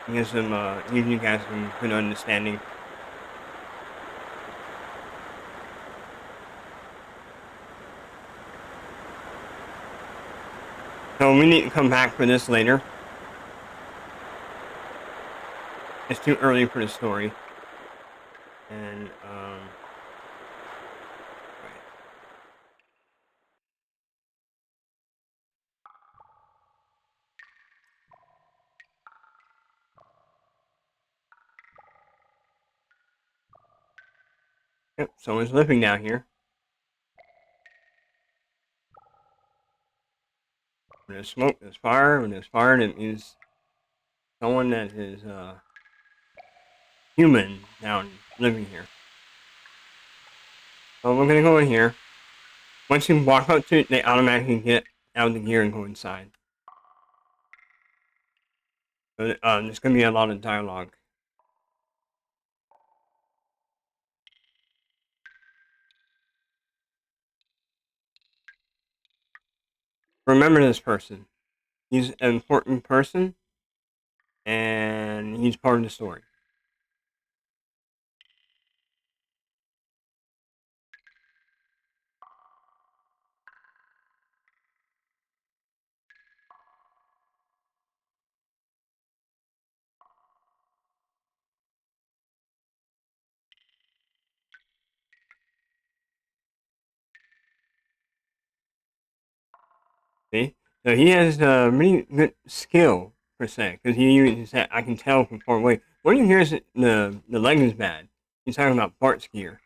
give you guys some good understanding. So we need to come back for this later. It's too early for the story. And, right. Yep, someone's living down here. When there's smoke, there's fire. When there's fire, it means someone that is, human down living here. So we're gonna go in here. Once you walk up to it, they automatically get out of the gear and go inside. So, there's gonna be a lot of dialogue. Remember this person. He's an important person, and he's part of the story. See? So he has a really good skill, per se, because he uses that. I can tell from far away. When he hears the leg is bad, he's talking about Bart's gear.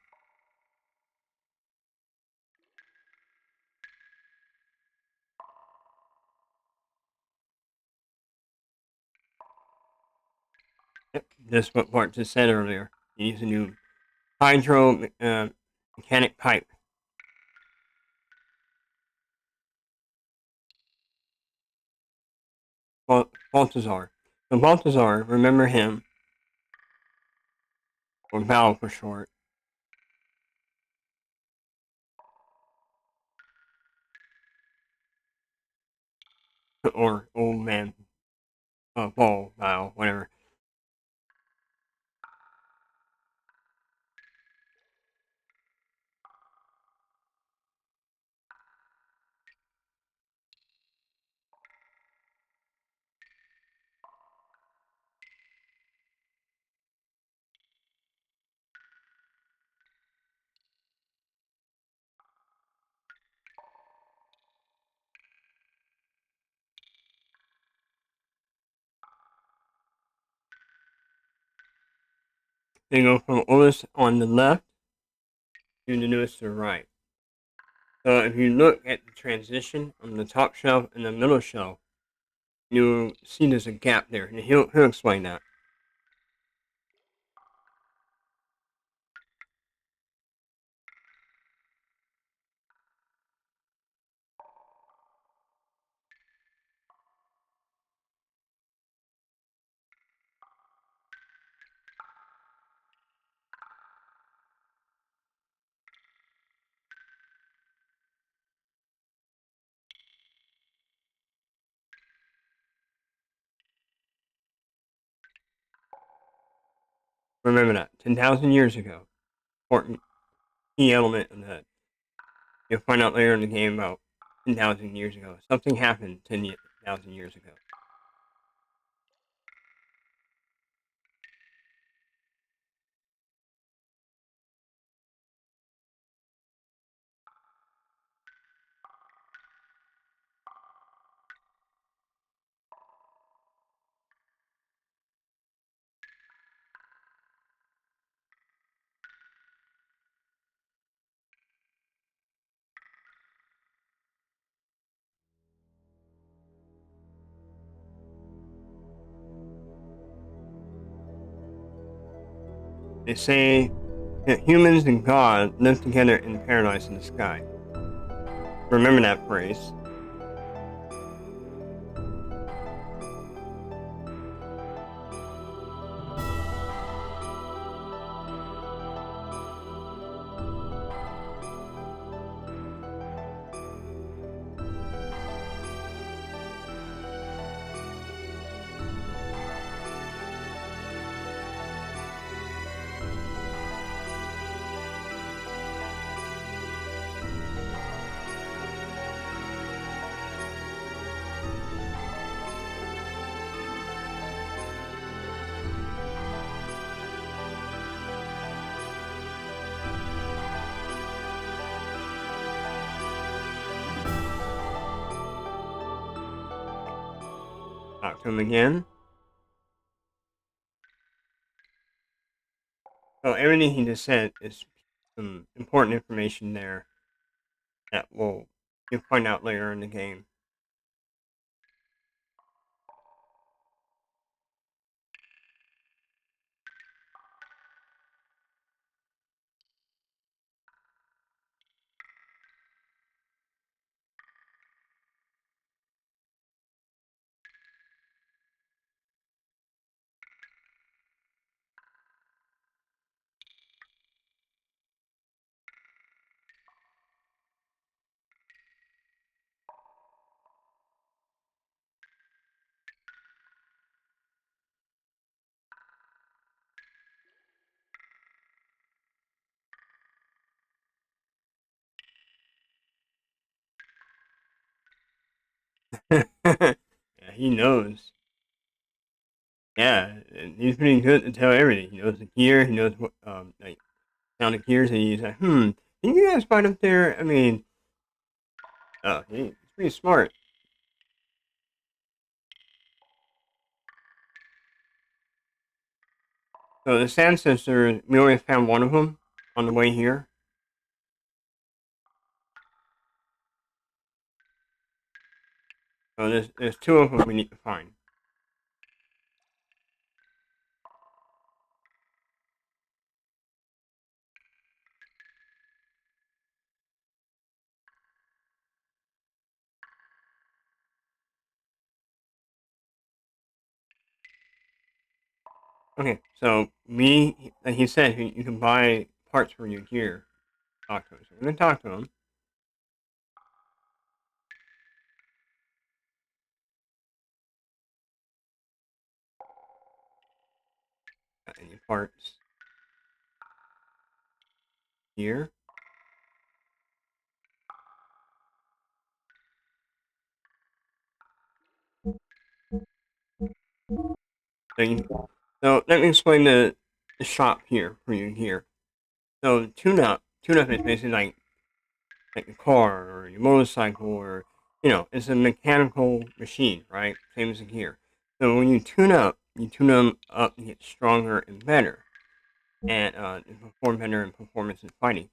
Yep, that's what Bart just said earlier. He needs a new hydro mechanic pipe. Balthazar. So Balthazar, remember him, or Val for short, or Old Man Val, whatever. They go from oldest on the left to the newest to the right. So if you look at the transition on the top shelf and the middle shelf, you'll see there's a gap there, and he'll explain that. Remember that 10,000 years ago. Important key element of that. You'll find out later in the game about 10,000 years ago. Something happened 10,000 years ago. They say that humans and God live together in paradise in the sky. Remember that phrase. Talk to him again. So everything he just said is some important information there that you'll find out later in the game. Yeah, he knows. Yeah, and he's pretty good to tell everything. He knows the gear. He knows what like sound of gears. And he's like, can you guys find up there? I mean, he's pretty smart. So the sand sensors, we only found one of them on the way here. So there's two of them we need to find. Okay, so like he said, you can buy parts for your gear. Talk to him. So we're gonna talk to him. Any parts here? So let me explain the shop here for you here. So tune up is basically like a car or your motorcycle or it's a mechanical machine, right? Same as a gear. So when you tune them up to get stronger and better, and perform better in performance and fighting.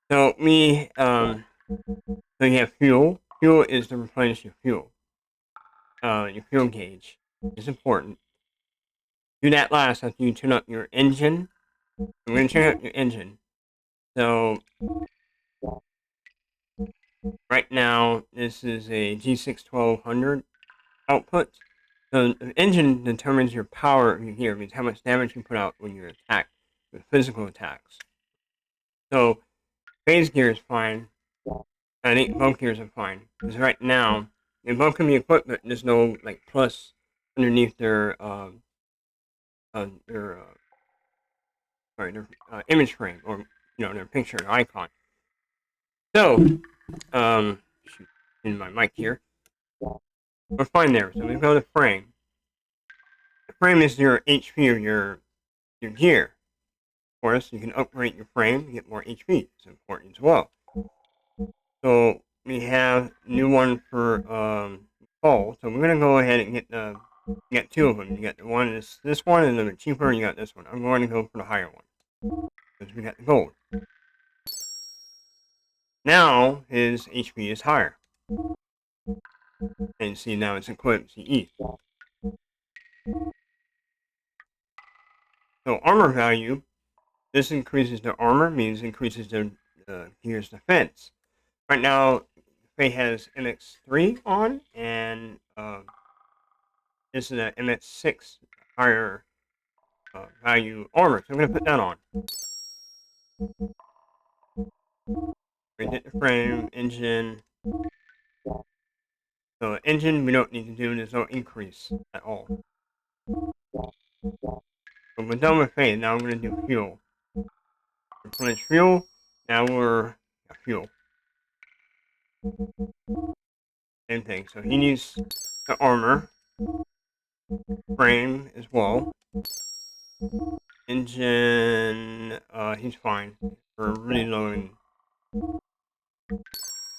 So so you have fuel. Fuel is to replenish your fuel. Your fuel gauge is important. Do that last after you tune up your engine. I'm going to tune up your engine. So right now, this is a G6 1200 output. So the engine determines your power of your gear, means how much damage you put out when you're attacked with physical attacks. So phase gear is fine. I think both gears are fine. Because right now, they both can be equipped, but there's no like plus underneath their their image frame or their picture, their icon. So shoot, in my mic here, we're fine there. So we go to frame. The frame is your HP or your gear. Of course, you can upgrade your frame to get more HP. It's important as well. So we have a new one for fall. So we're gonna go ahead and you got two of them. You got the one this one, and then the cheaper. You got this one. I'm going to go for the higher one because we got the gold. Now his HP is higher, and see now it's equipped CE. So armor value. This increases the armor, means increases the gear's defense. Right now, Faye has MX3 on, and this is an MX6 higher value armor. So I'm going to put that on. We hit the frame, engine. So engine, we don't need to do, there's no increase at all. So we're done with Faye. Now I'm going to do fuel. Replenish fuel. Now we're at fuel. Same thing. So he needs the armor. Frame as well. Engine, he's fine. We're really low in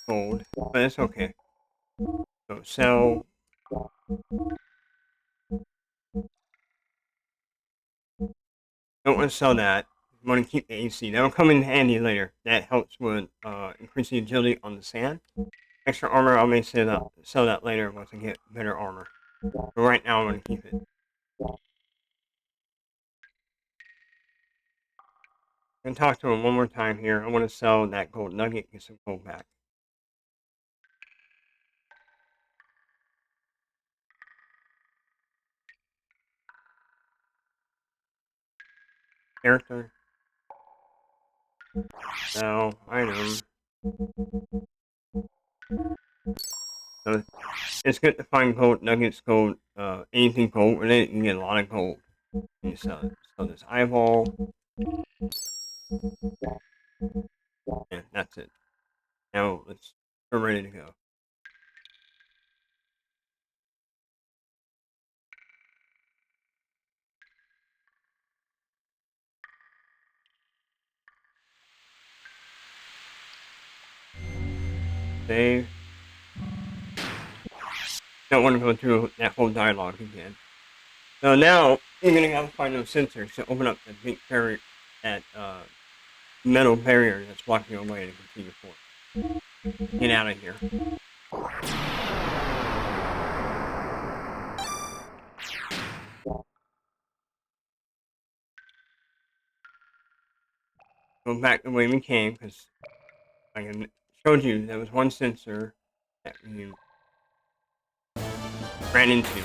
gold, but it's okay. So sell. Don't want to sell that. Want to keep the AC. That'll come in handy later. That helps with increasing agility on the sand. Extra armor, I may sell that later once I get better armor. But right now, I'm going to keep it. I'm going to talk to him one more time here. I want to sell that gold nugget, get some gold back. Character. Sell. Item. So it's good to find gold nuggets, gold, anything gold related. You can get a lot of gold when you sell it. So this eyeball. Yeah, that's it. Now we're ready to go. Save. Don't want to go through that whole dialogue again. So now you're gonna have to find those sensors to open up that big barrier, that metal barrier that's blocking your way to continue forward. Get out of here. Go back the way we came, because like I showed you, there was one sensor that we ran into.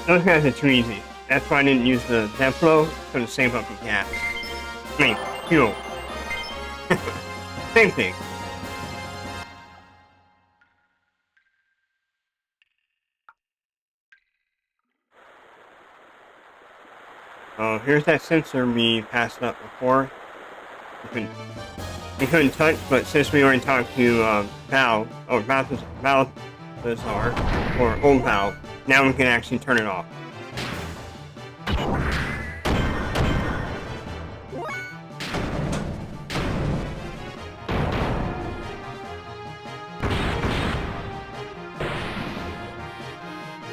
those guys are too easy. That's why I didn't use the death blow, to save up the gas. I mean, fuel. Same thing. Oh, here's that sensor we passed up before. We couldn't touch, but since we already talked to Val, or Balthazar, or Old Val, now we can actually turn it off.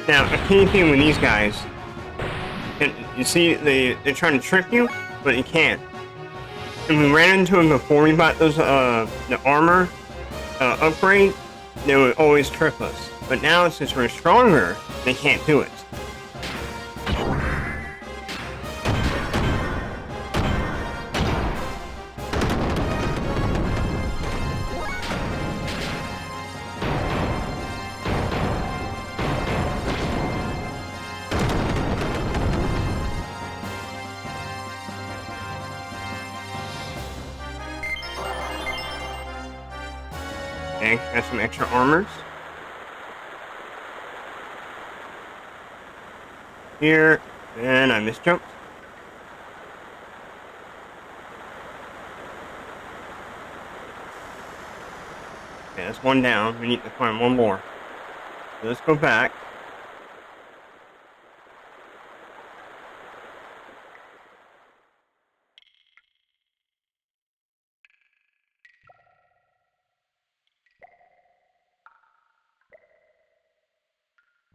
Now, a key thing with these guys, you see, they're trying to trick you, but you can't. And we ran into them before we bought those, the armor upgrade, they would always trip us. But now, since we're stronger, they can't do it. Okay, got some extra armors. Here, and I misjumped. Okay, that's one down. We need to find one more. So let's go back.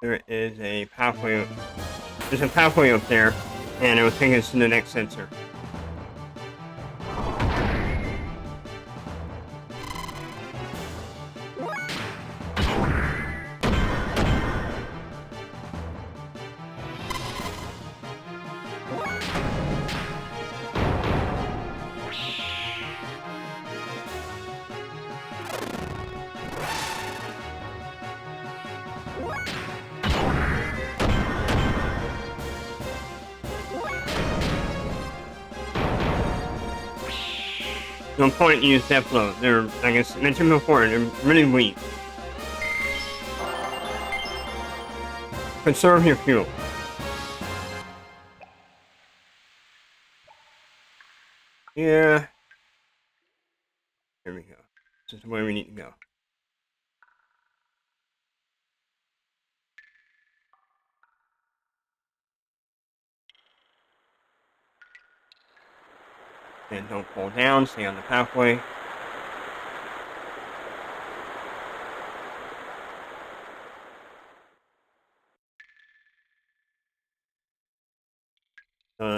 There is a pathway. There's a pathway up there, and it will take us to the next sensor. No point to use death blow. They're, like I mentioned before, they're really weak. Conserve your fuel. Yeah. Here we go. This is the way we need to go. And don't fall down, stay on the pathway.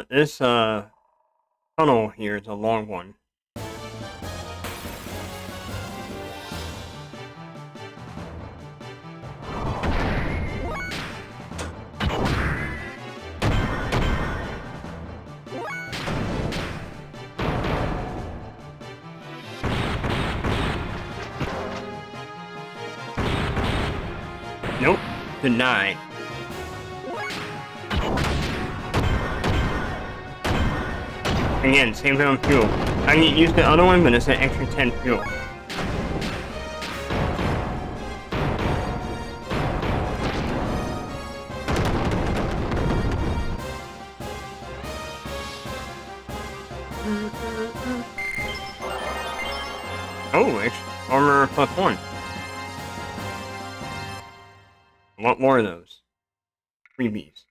This tunnel here is a long one. Nope, denied. Again, same thing on fuel. I can use the other one, but it's an extra 10 fuel. Oh, extra armor +1. I want more of those. Freebies.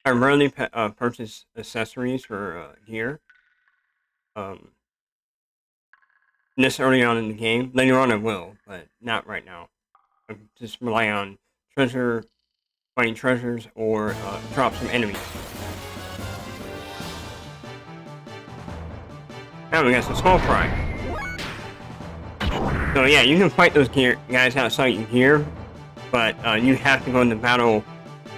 I rarely purchase accessories for gear. This early on in the game. Later on I will, but not right now. I just rely on finding treasures, or drops from enemies. Now we got some small fry. So yeah, you can fight those guys outside your gear, but you have to go into battle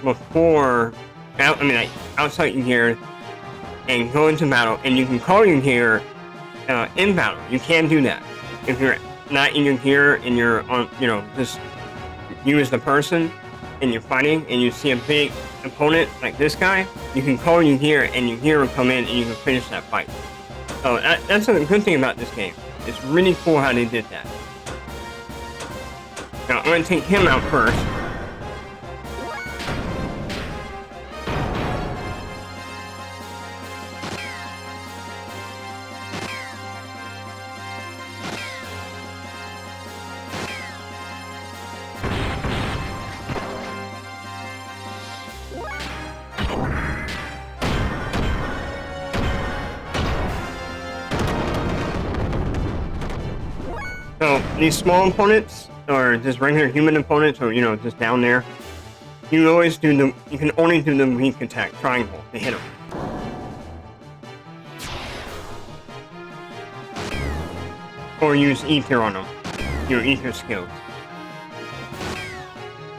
before. Outside your gear, and go into battle, and you can call your gear in battle. You can do that if you're not in your gear and you're on, just you as the person and you're fighting and you see a big opponent like this guy, you can call your gear and your gear will come in and you can finish that fight. So that's a good thing about this game. It's really cool how they did that. Now I'm gonna take him out first. So these small opponents, or just regular human opponents, or just down there, you can only do the weak attack triangle to hit them. Or use ether on them, your ether skills.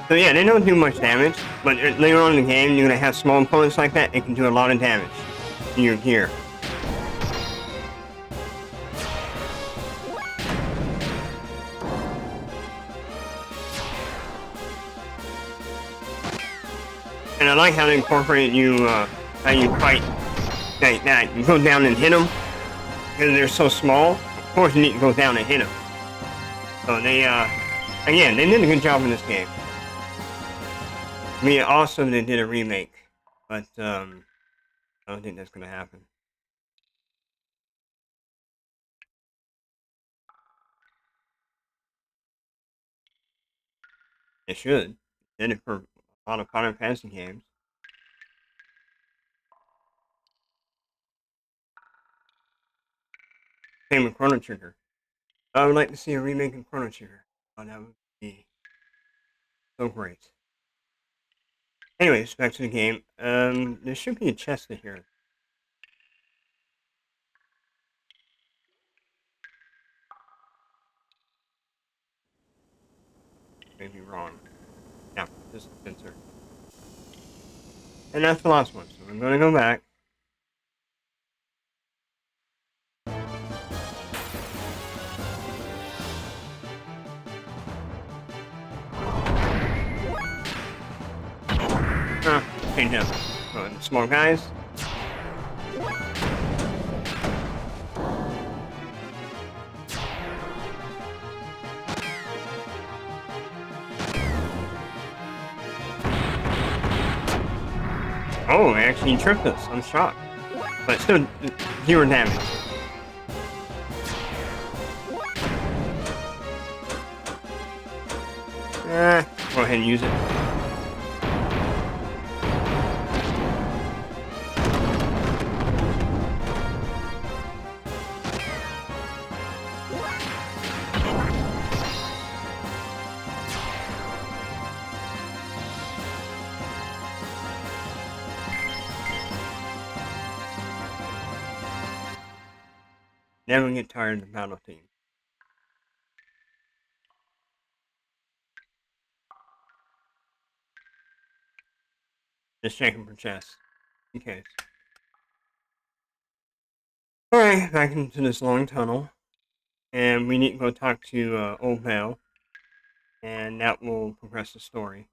So yeah, they don't do much damage, but later on in the game, you're gonna have small opponents like that. It can do a lot of damage to your gear. And I like how they incorporate how you fight like that. You go down and hit them, because they're so small. Of course, you need to go down and hit them. So again, they did a good job in this game. I mean, also they did a remake, but I don't think that's gonna happen. It should. Did it for a lot of Final Fantasy games. Same with Chrono Trigger. I would like to see a remake of Chrono Trigger. Oh, that would be so great. Anyways, back to the game. There should be a chest in here. Maybe wrong. Yeah, just a sensor. And that's the last one, so I'm gonna go back. Change up. So the small guys. Oh, it actually tripped us. I'm shocked. But still, 0 damage. Go ahead and use it. Never get tired of the battle theme. Just checking for chests. In case. Alright, back into this long tunnel. And we need to go talk to Old Bell. And that will progress the story.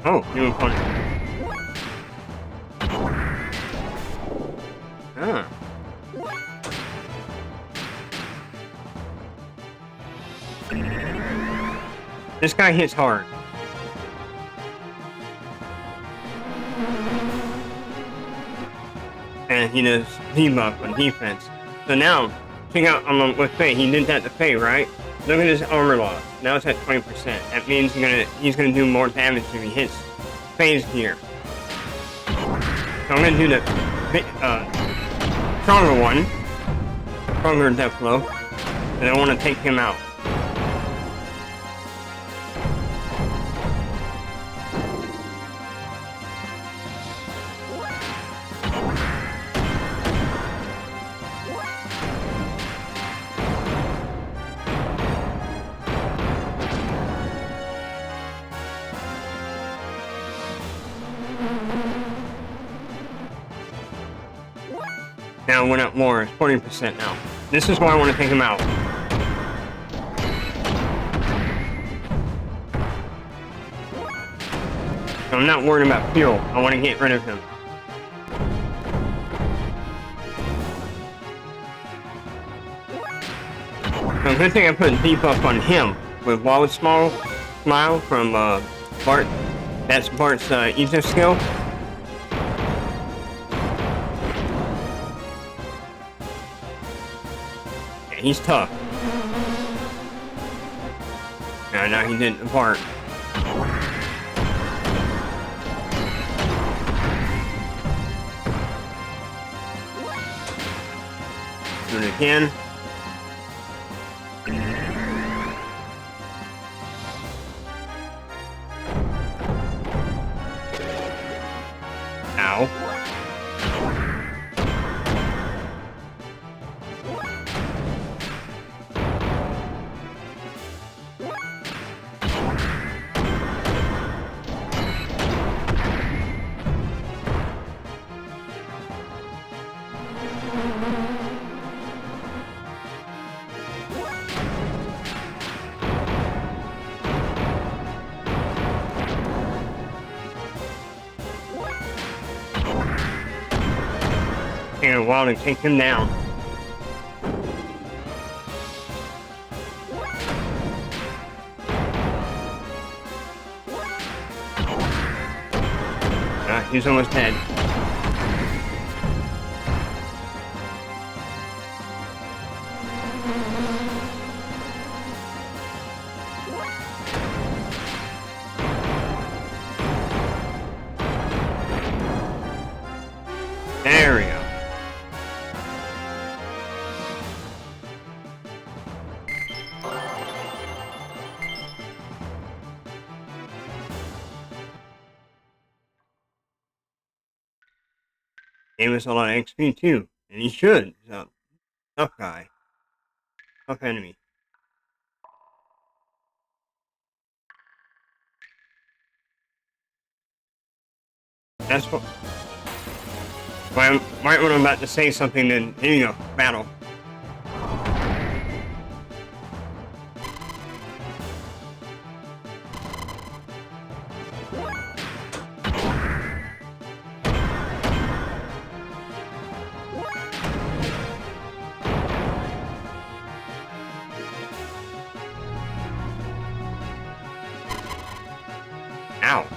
Oh, new opponent. Ah. This guy hits hard. And he does debuff on defense. So now, check out with Faye. He did that to Faye, right? Look at his armor loss. Now it's at 20%. That means he's gonna do more damage if he hits Faye's gear. So I'm gonna do the stronger one, stronger death blow, and I want to take him out. Yeah, it went up more. It's 40% now. This is why I want to take him out. I'm not worried about fuel. I want to get rid of him. So good thing I put debuff on him with Wild Smile from Bart. That's Bart's ether skill. Yeah, he's tough. No, he didn't Bart. Do it again. Ow. Taking a while to take him down. He's almost dead. There we go. Gave us a lot of XP too, and he should. He's a tough guy, tough enemy. That's what. Right when I'm about to say something, then here you go, battle. Ow.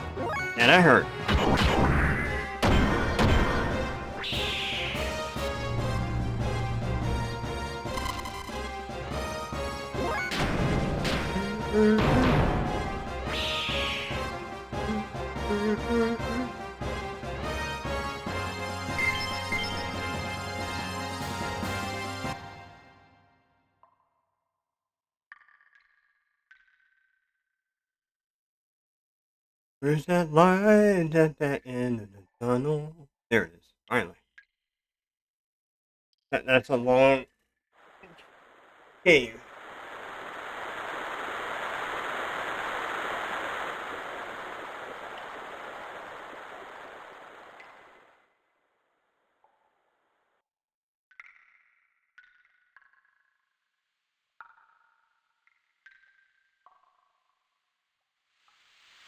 Yeah, that hurt. Where's that light at the end of the tunnel? There it is. Finally. That's a long cave.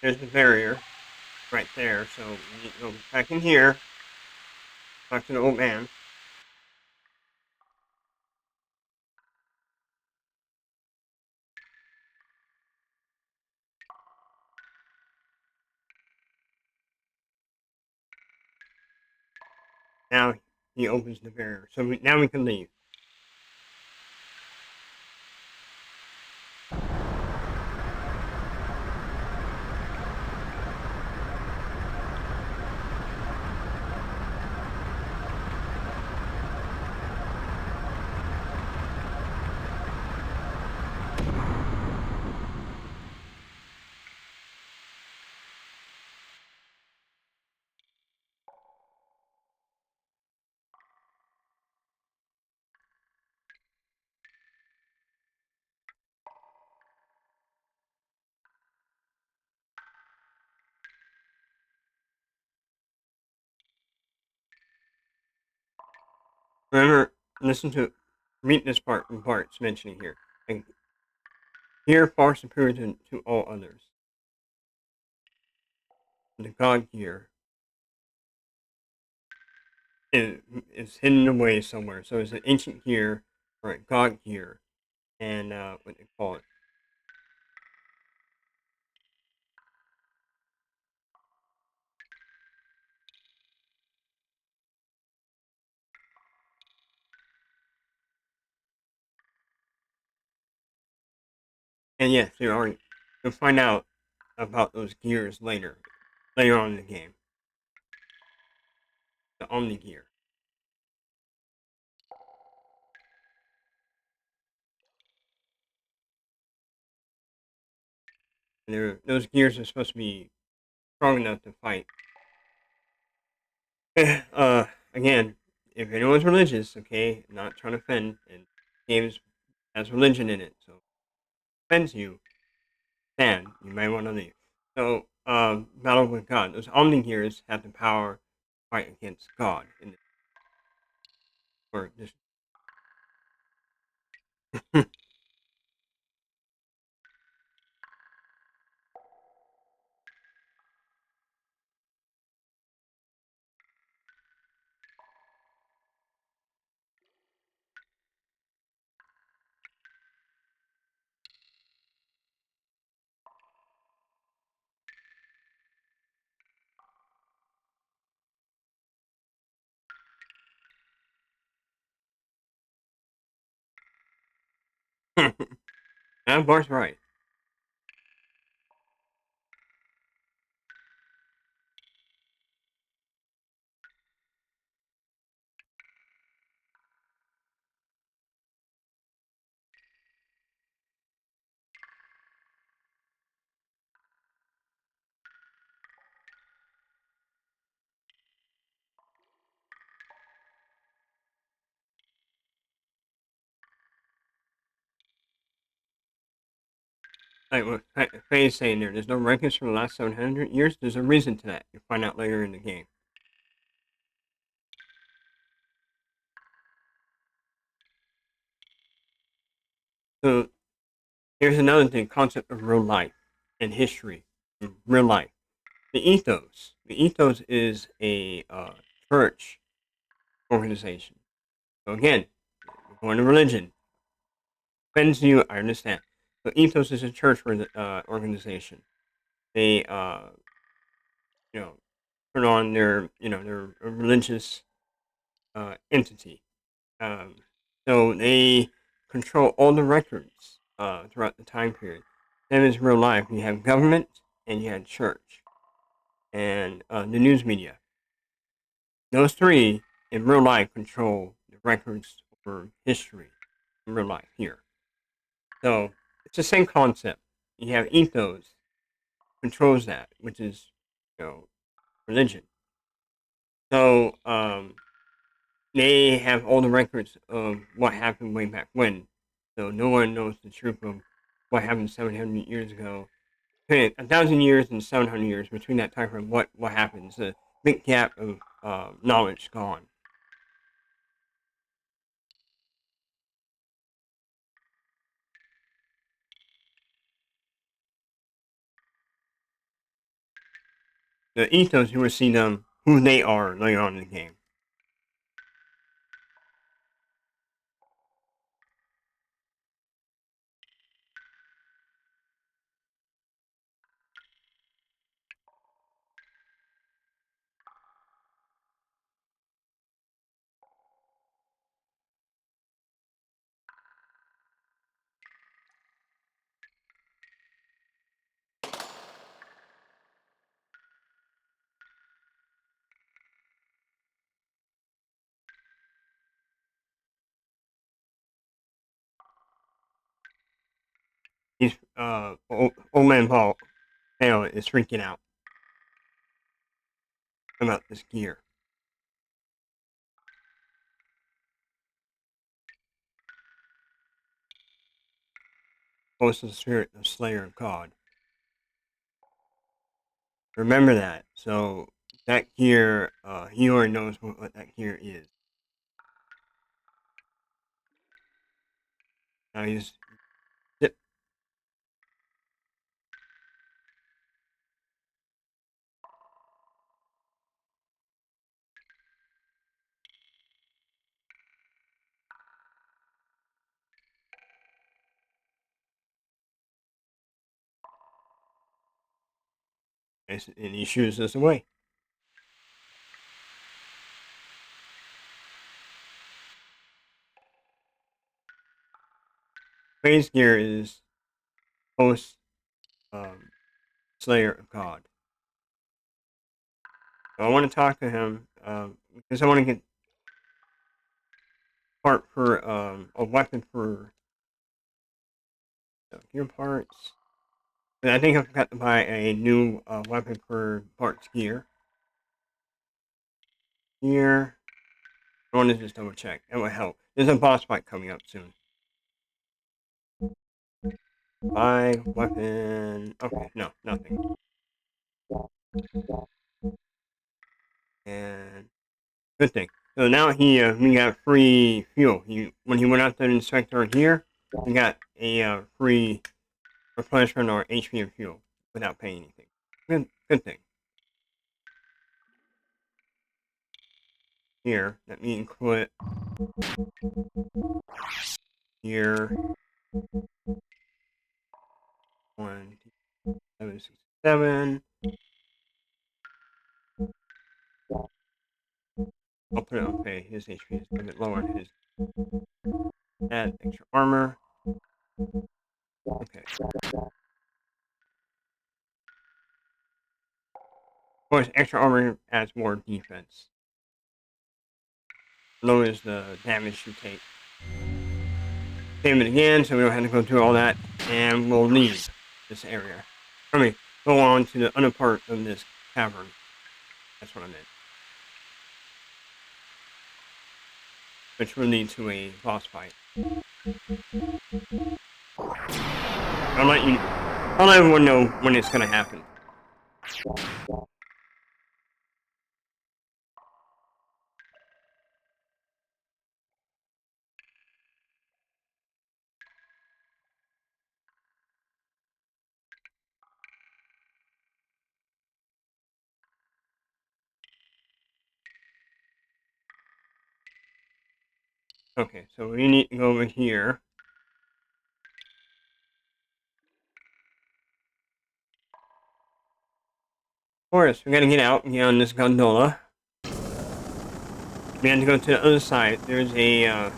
There's the barrier right there. So we need to go back in here. Talk to the old man. Now he opens the barrier. So now we can leave. listen to, read this part from Bart's mentioning here. And here, far superior to all others. The God gear is hidden away somewhere. So it's an ancient gear or a God gear, and what they call it. And yes, you'll find out about those gears later on in the game. The Omni gear. And those gears are supposed to be strong enough to fight. Again, if anyone's religious, okay, I'm not trying to offend, and games has religion in it, so if it offends you, then you may want to leave. So, Battle with God. Those Omni gears have the power to fight against God in this, or this. And Bart's right. Like what Faye's saying there, there's no records from the last 700 years. There's a reason to that. You'll find out later in the game. So here's another thing: concept of real life and history. Real life. The ethos. The ethos is a church organization. So again, you're going to religion. Offends you, I understand. So ethos is a church organization. They you know put on their religious entity. Um, so they control all the records throughout the time period. Same as real life, you have government and you have church and the news media. Those three in real life control the records for history in real life here. So it's the same concept. You have ethos controls that, which is you know religion. So they have all the records of what happened way back when. So no one knows the truth of what happened 700 years ago. 1,000 years and 700 years between that time frame, what happens? The big gap of knowledge gone. The ethos, you will see them who they are later on in the game. He's old man Paul Hale is freaking out about this gear. Close to the spirit of Slayer of God. Remember that. So that gear, he already knows what that gear is. Now he's zip. And he shoots us away. Phase gear is post Slayer of God. So I want to talk to him because I want to get part for a weapon for gear parts. And I think I forgot to buy a new weapon for parts gear. Here, I want to just double check. That would help. There's a boss fight coming up soon. Buy weapon. Okay, no, nothing. And good thing. So now we got free fuel. When he went out to the inspector here, we got a free replenishment or HP and fuel without paying anything. Good thing. Here, let me quit. Here. 1, 2, 7, 6, 7. I'll put it on pay. His HP is a bit lower than his. Add extra armor. Okay. Of course, extra armor adds more defense. Lowers the damage you take. Save it again, so we don't have to go through all that, and we'll leave this area. I mean, go on to the other part of this cavern. That's what I meant. Which will lead to a boss fight. I'll let everyone know when it's gonna happen. Okay, so we need to go over here. Of course, we gotta get out and get on this gondola. We have to go to the other side. There's a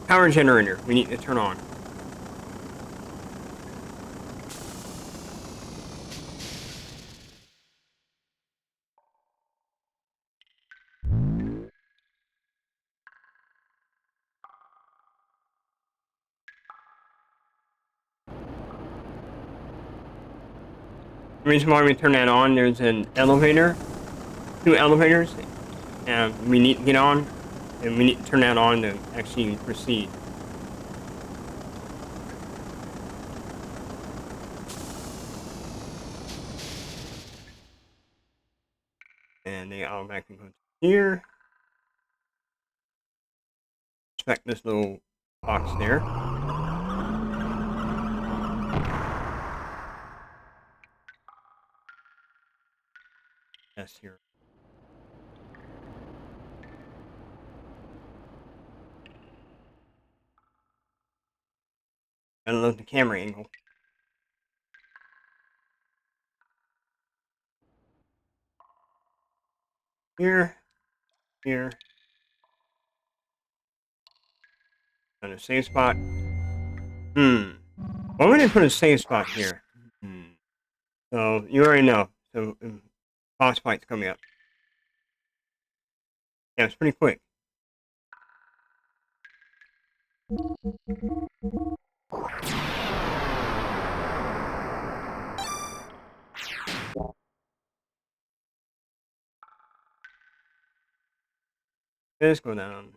power generator we need to turn on. The reason why we turn that on, there's an elevator, 2 elevators, and we need to get on, and we need to turn that on to actually proceed. And they automatically go to here. Inspect this little box there. Yes, here. I love the camera angle. Here, here. Another save spot. Why would they put a save spot here? So, you already know. So, boss fight's coming up. Yeah, it's pretty quick. Let's go down.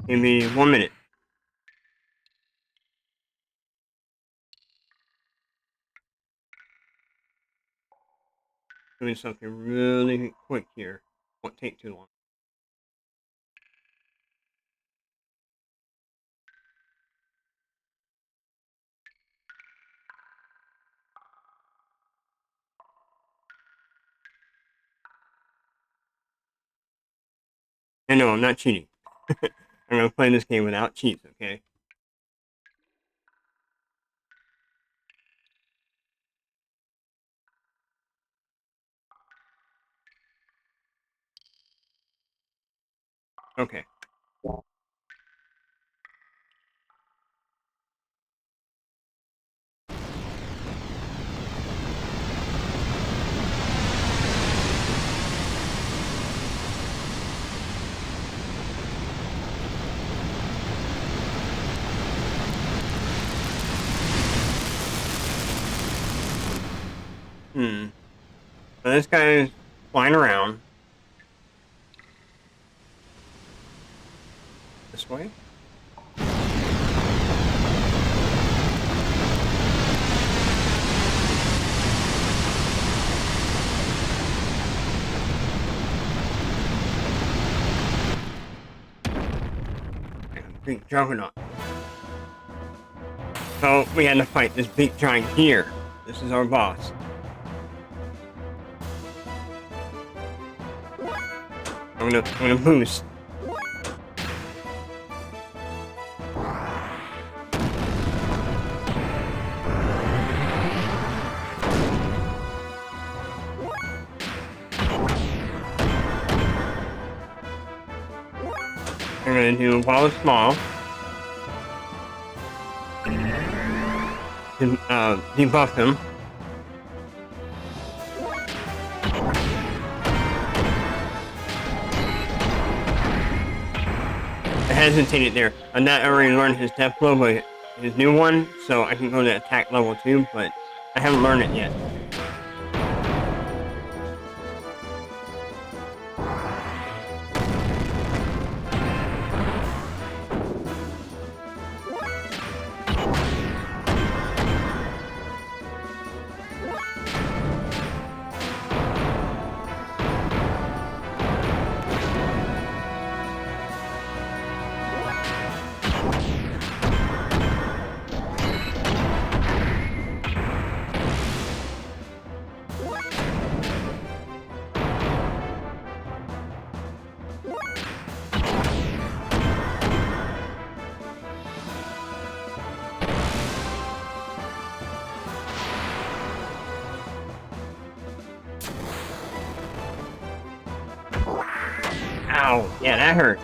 Give me 1 minute. Doing something really quick here. Won't take too long. And no, I'm not cheating. I'm gonna play this game without cheats, okay? Okay. So this guy is flying around. This way? Big juggernaut. So we had to fight this big giant here. This is our boss. I'm gonna boost. I'm gonna do while it's small. Debuff him. I hesitated there. I'm not already learned his death blow, but his new one, so I can go to attack level 2, but I haven't learned it yet. Ow, yeah, that hurts.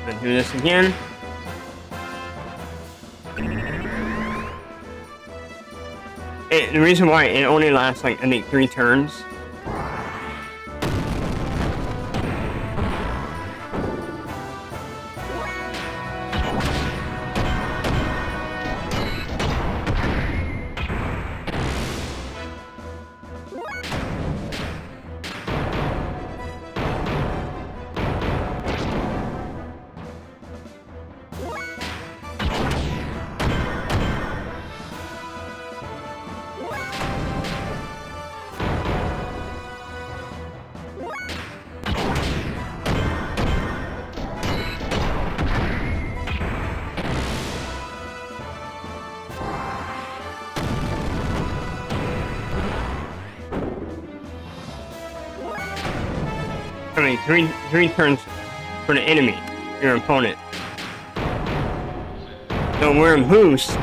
Let's do this again. The reason why it only lasts like, I think, 3 turns. I mean, three turns for the enemy, your opponent. So we're in boost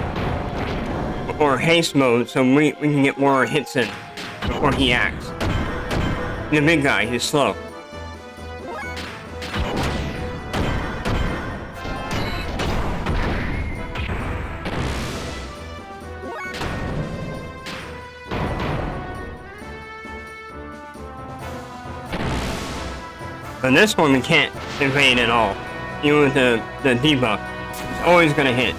or haste mode, so we can get more hits in before he acts. The big guy, he's slow. On this one, we can't evade at all. Even with the debuff, it's always gonna hit.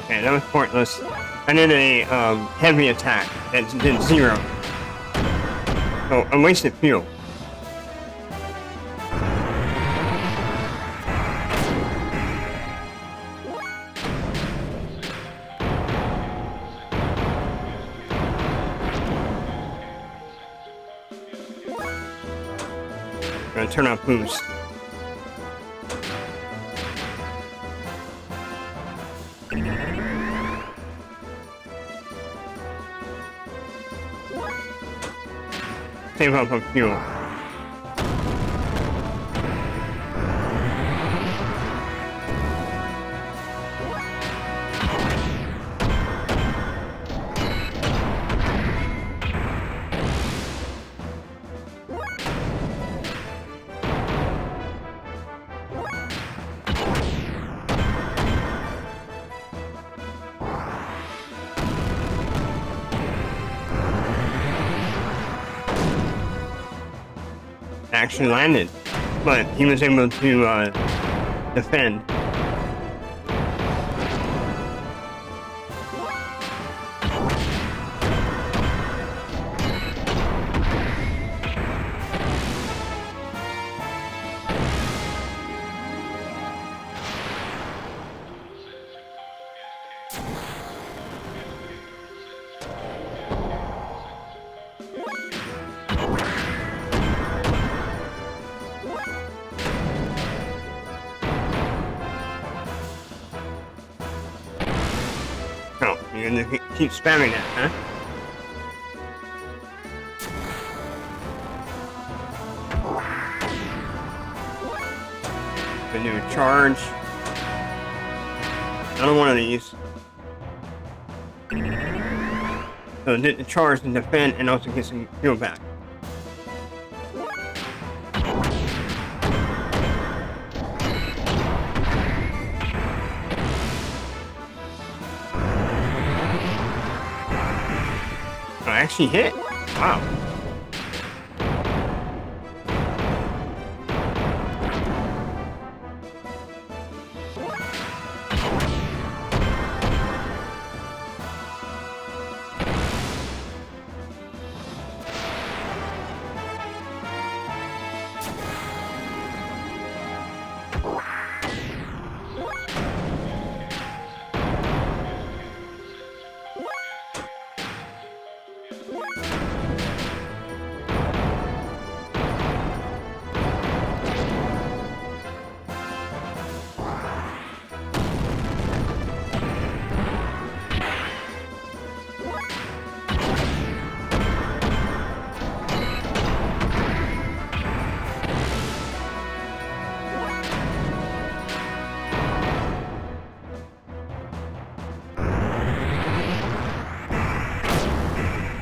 Okay, that was pointless. I did a heavy attack that did 0. So I wasted fuel. I'm gonna turn off boost. Save up on fuel. Actually landed, but he was able to defend. Oh, you're gonna keep spamming that, huh? Gonna do a charge. Another one of these. So did the charge and defend and also get some fuel back. I actually hit. Wow.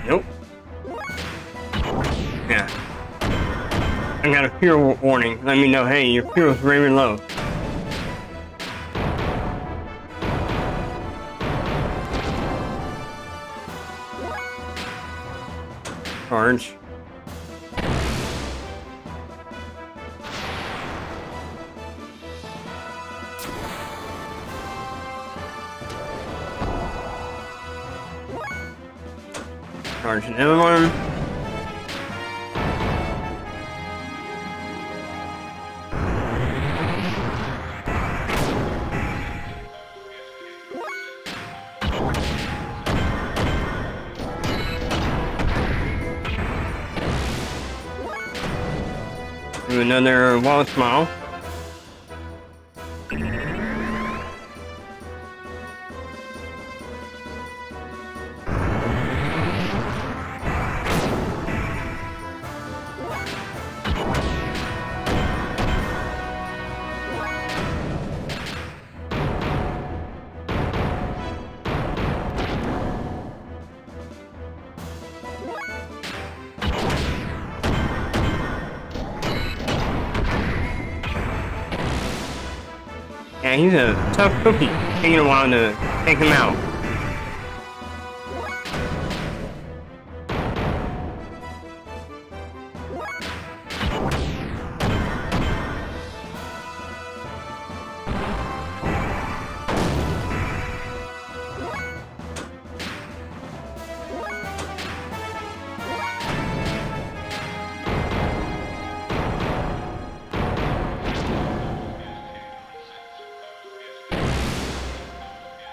Nope. Yeah. I got a fuel warning. Let me know, hey, your fuel's very low. Charge. Charge another one. Do another wall smile. Yeah, he's a tough cookie. Taking a while to take him out.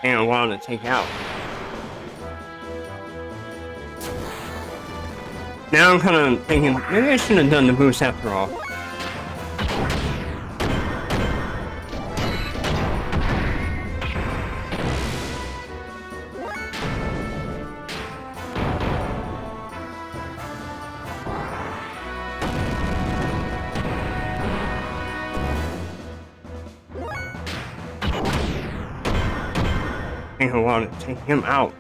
Taking a while to take out. Now I'm kind of thinking, maybe I should have done the boost after all. Taking a while to take him out.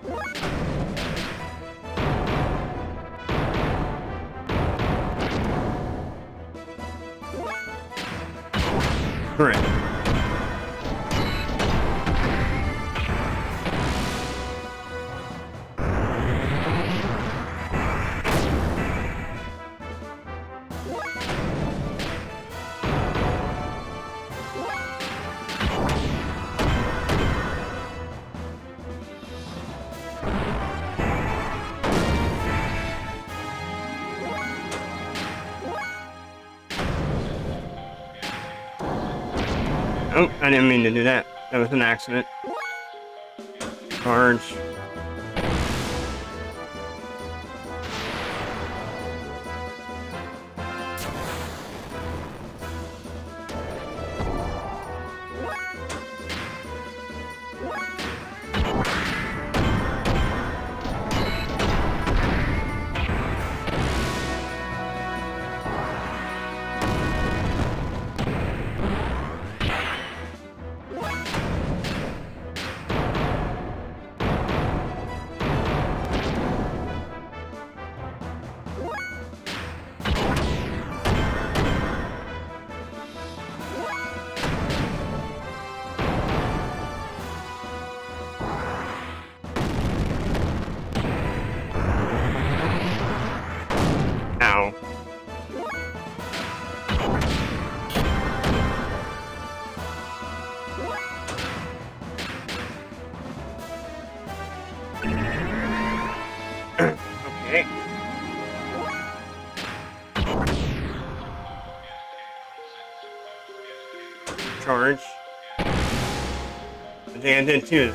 Correct. Oh, I didn't mean to do that. That was an accident. Charge. Ow. Okay. Charge. I think I did too.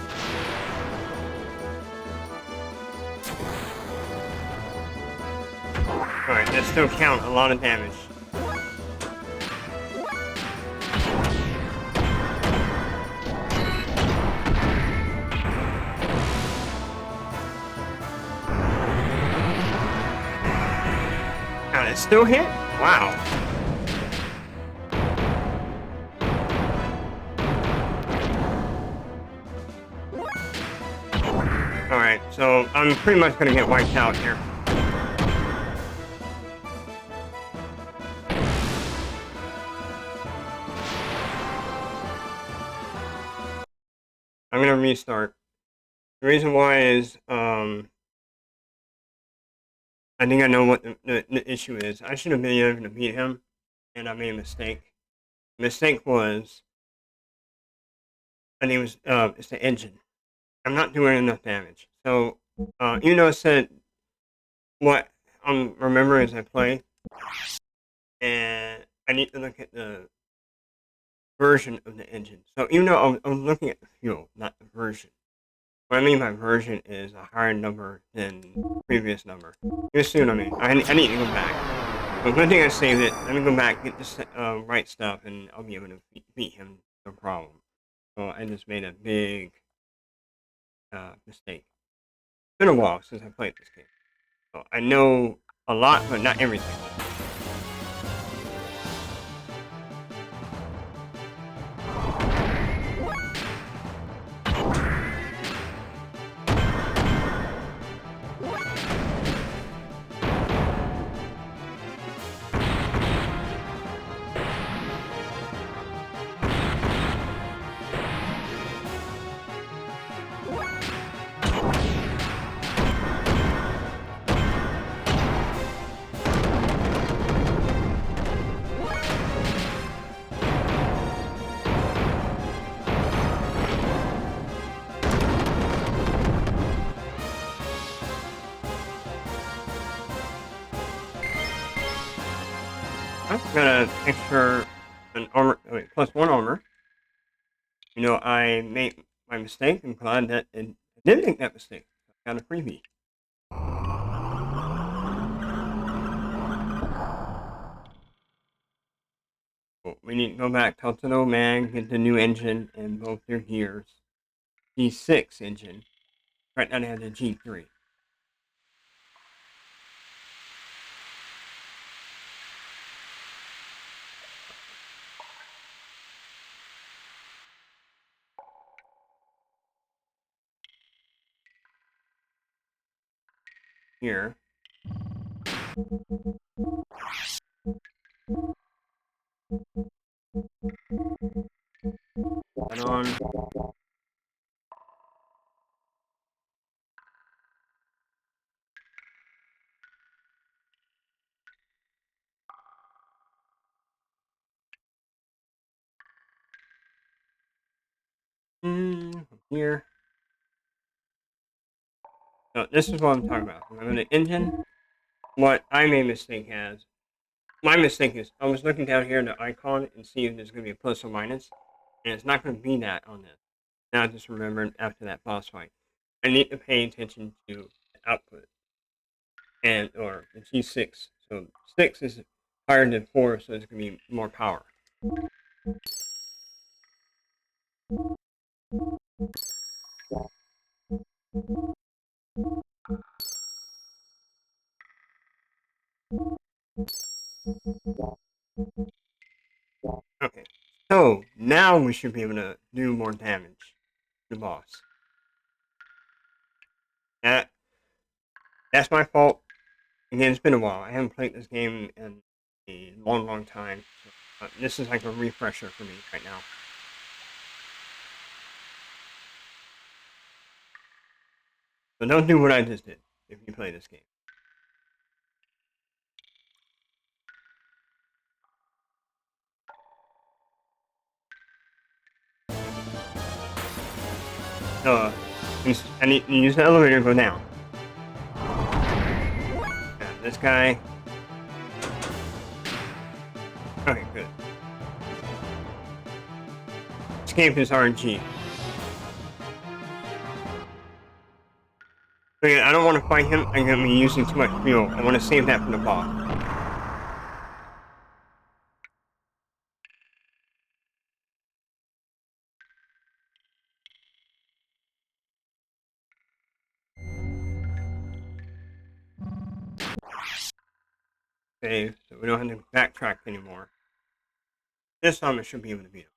Alright, that still count a lot of damage. Now it still hit? Wow. Alright, so I'm pretty much gonna get wiped out here. I'm gonna restart. The reason why is, I think I know what the issue is. I should have been able to beat him, and I made a mistake. The mistake was, I think it was, it's the engine. I'm not doing enough damage. So, even though I said what I'm remembering as I play, and I need to look at the version of the engine. So even though I'm looking at the fuel, not the version. What I mean by version is a higher number than the previous number. You see what I mean? I need to go back. But one thing I saved it, let me go back, get this right stuff, and I'll be able to beat him, no problem. So I just made a big mistake. It's been a while since I played this game. So I know a lot, but not everything. I've got an extra, an armor, wait, plus 1 armor. You know, I made my mistake. I'm glad that it did make that mistake. I got a freebie. Well, we need to go back to the Mag, get the new engine and both their gears. G6 engine. Right now they have the G3. Here. Put on. Here. So this is what I'm talking about. I'm going to engine. What I made a mistake as. My mistake is I was looking down here at the icon and see if there's going to be a plus or minus. And it's not going to be that on this. Now I just remembered after that boss fight. I need to pay attention to the output. And or the G6. So 6 is higher than 4, so there's going to be more power. Okay, so now we should be able to do more damage to the boss. That's my fault. Again, it's been a while. I haven't played this game in a long, long time. So, this is like a refresher for me right now. So don't do what I just did if you play this game. So, I need to use the elevator to go down. This guy. Okay, good. Escape is RNG. Okay, I don't want to fight him. I'm going to be using too much fuel. I want to save that for the boss. Save, so we don't have to backtrack anymore. This time I should be able to beat him.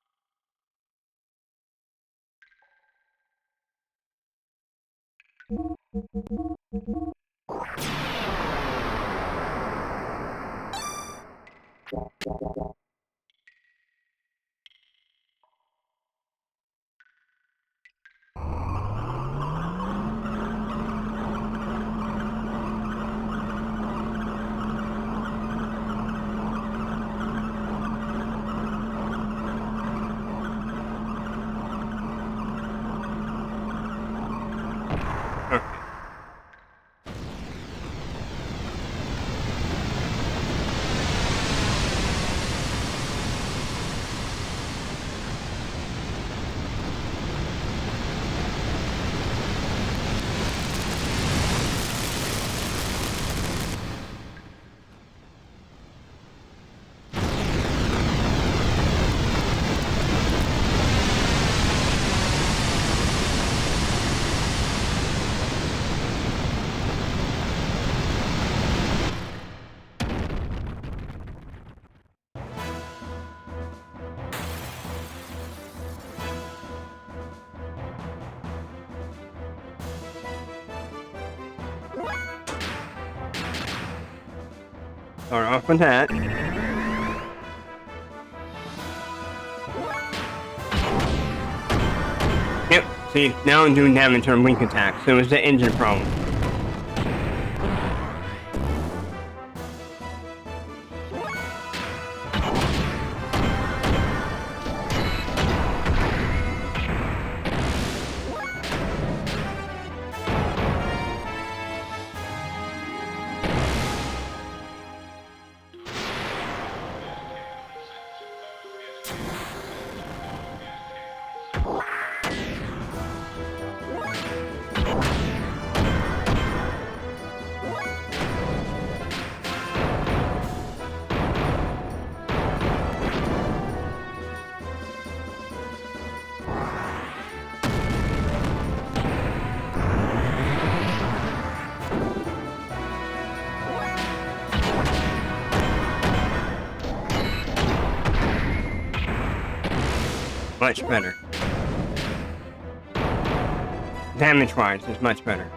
Okay. Start off with that. Yep, see, now I'm doing damage on weak attacks, so it was the engine problem. much better. Damage-wise, it's much better.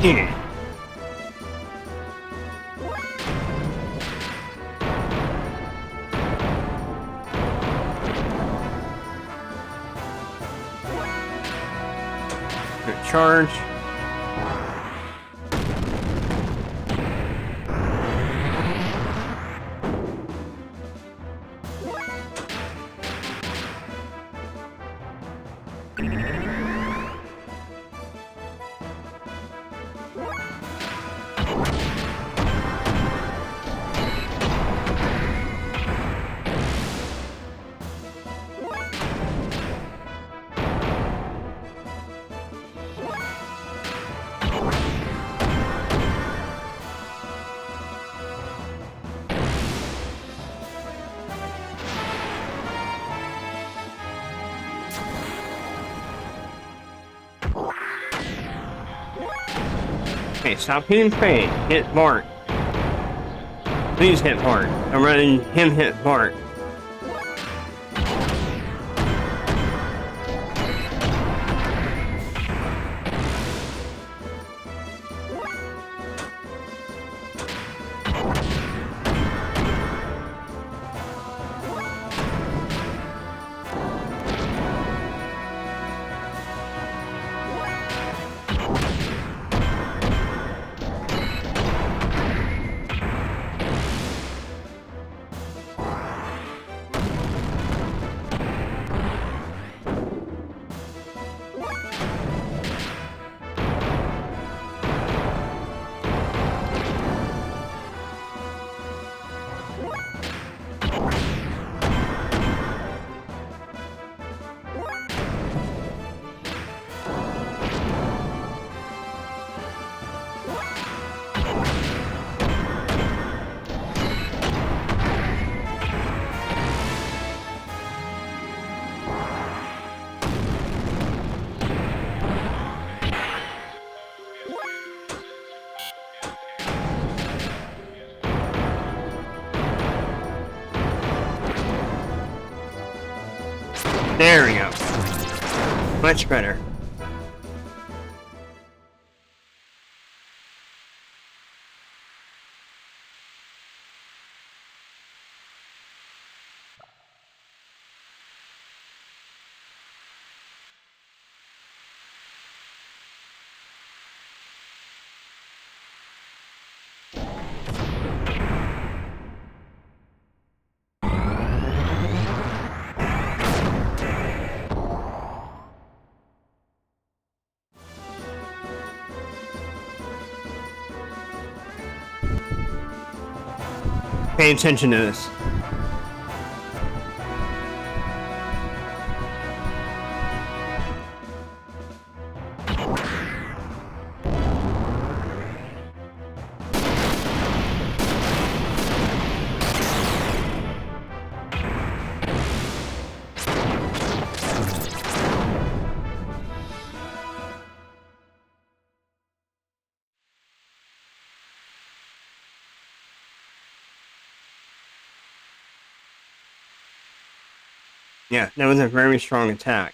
Yeah. Good charge. Okay, stop hitting Faye. Hit Bart. Please hit Bart. I'm letting him hit Bart. There we go. Much better. Pay attention to this. Yeah, that was a very strong attack.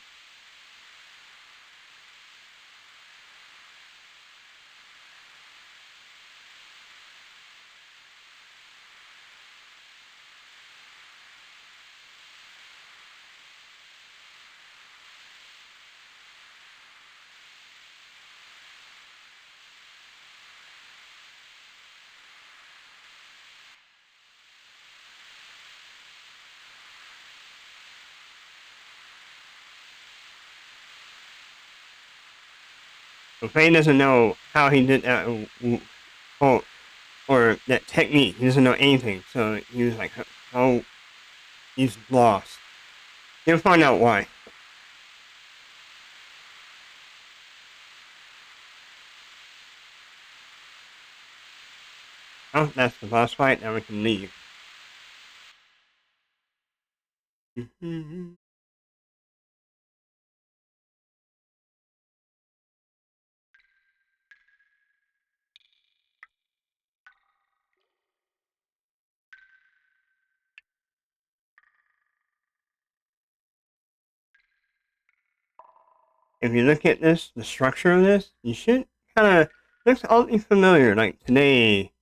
But Faye doesn't know how he did that, or that technique. He doesn't know anything. So he was like, oh, he's lost. He'll find out why. Oh, that's the boss fight. Now we can leave. If you look at this, the structure of this, you should kind of looks oddly familiar, like today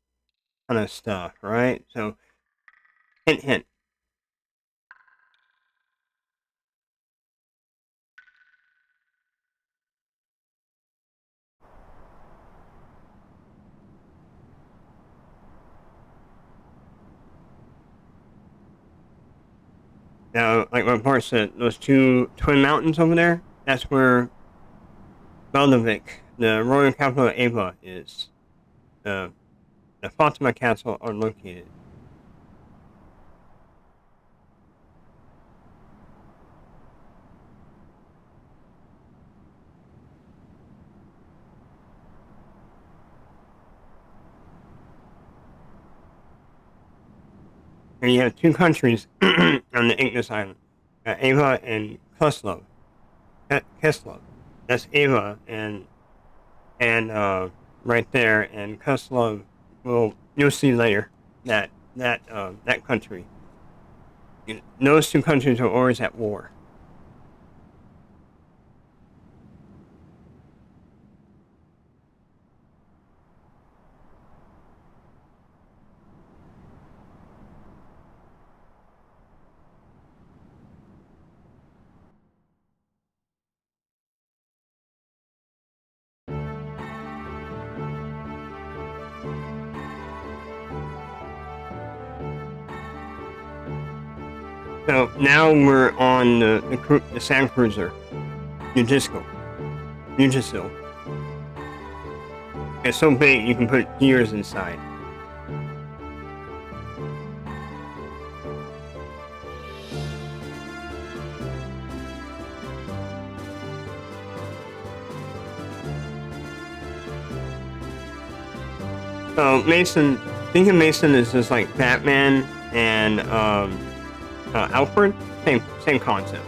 kind of stuff, right? So, hint, hint. Now, like what Bart said, those two twin mountains over there, that's where Beldavik, the royal capital of Ava, is. The Fatima Castle are located. And you have two countries on the Ignis Island, Ava and Kreslov. Kreslov. That's Ava and right there, and Kreslov you'll see later that country. Those two countries are always at war. So now we're on the sand cruiser, Nujisko. It's so big you can put gears inside. So Mason, think of Mason as just like Batman and Alfred. Same concept.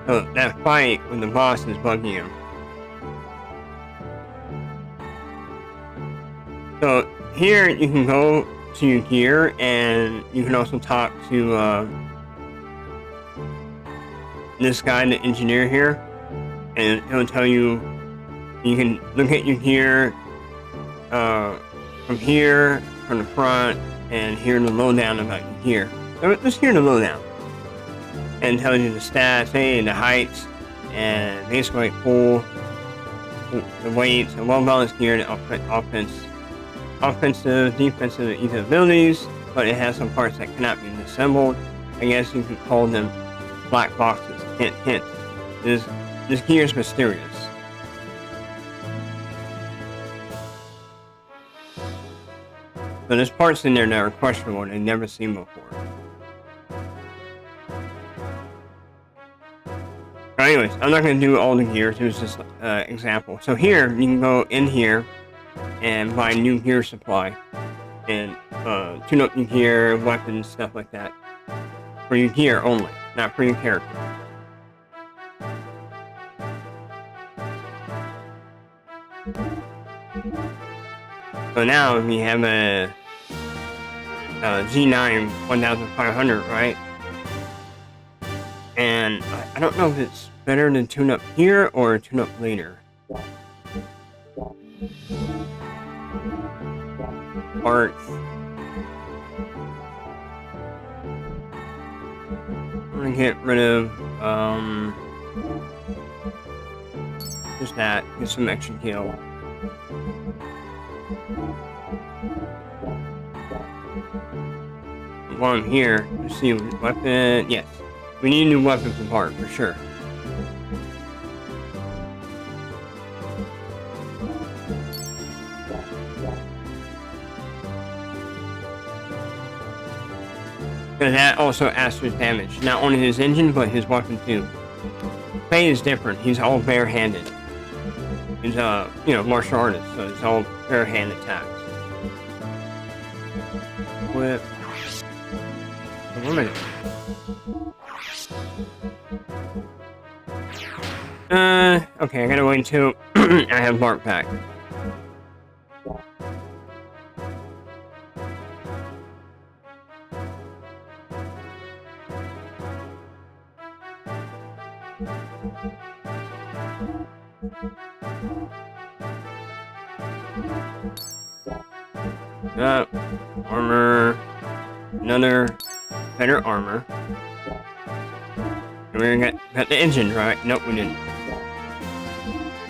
So that fight when the boss is bugging him. So here you can go to your gear, and you can also talk to this guy, the engineer here, and he'll tell you. You can look at your gear from here, from the front, and hear the lowdown about your gear. So let's hear the lowdown, and tells you the stats, hey, the heights, and basically full the weights, a well-balanced gear, and offensive, defensive, and either abilities, but it has some parts that cannot be assembled. I guess you could call them black boxes. Hint, hint. This gear is mysterious. So there's parts in there that are questionable and I've never seen before. But anyways, I'm not going to do all the gears. It was just example. So here, you can go in here, and buy new gear supply and tune up your gear, weapons, stuff like that. For your gear only, not for your character. So now we have a G9 1500, right? And I don't know if it's better to tune up here or tune up later. Parts. I'm gonna get rid of just that, get some extra kill. While I'm here, let's see, weapon, yes. We need a new weapon for part, for sure. Because that also adds to his damage. Not only his engine, but his weapon too. Faye is different, he's all bare-handed. He's martial artist, so it's all bare-hand attacks. Whip. What am I doing? Okay, I gotta wait until I have Mark back. Armor. Another better armor. And we got the engine, right? Nope, we didn't.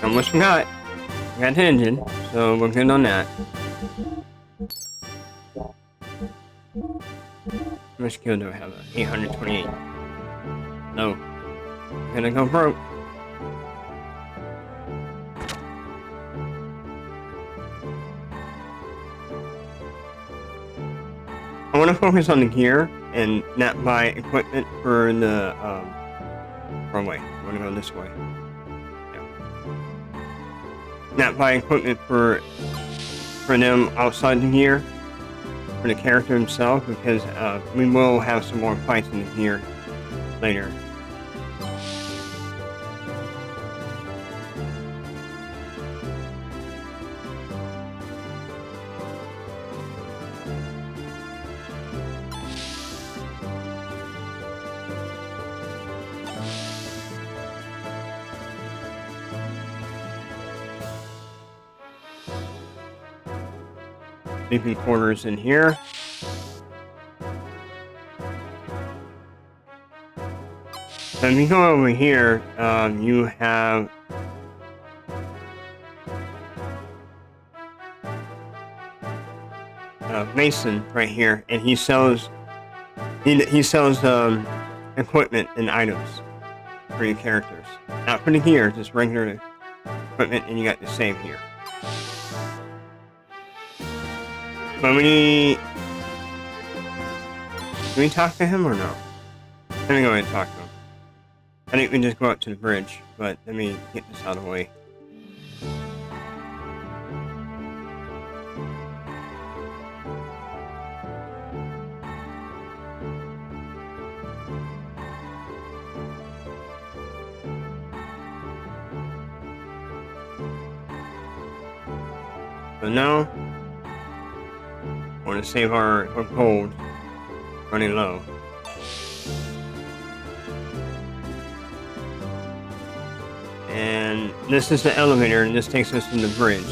Almost forgot. We got the engine, so we're good on that. How much skill do I have? 828. No. I'm gonna go broke. I want to focus on the gear and not buy equipment for the wrong way. I want to go this way. Yeah. Not buy equipment for them outside the gear for the character himself, because we will have some more fights in the gear later. Sleeping quarters in here. So if you go over here, you have Mason right here, and he sells equipment and items for your characters. Not for the gear, just regular equipment, and you got the same here. But do we talk to him or no? Let me go ahead and talk to him. I think we just go up to the bridge, but let me get this out of the way. So now, I want to save our gold, running low. And this is the elevator, and this takes us to the bridge.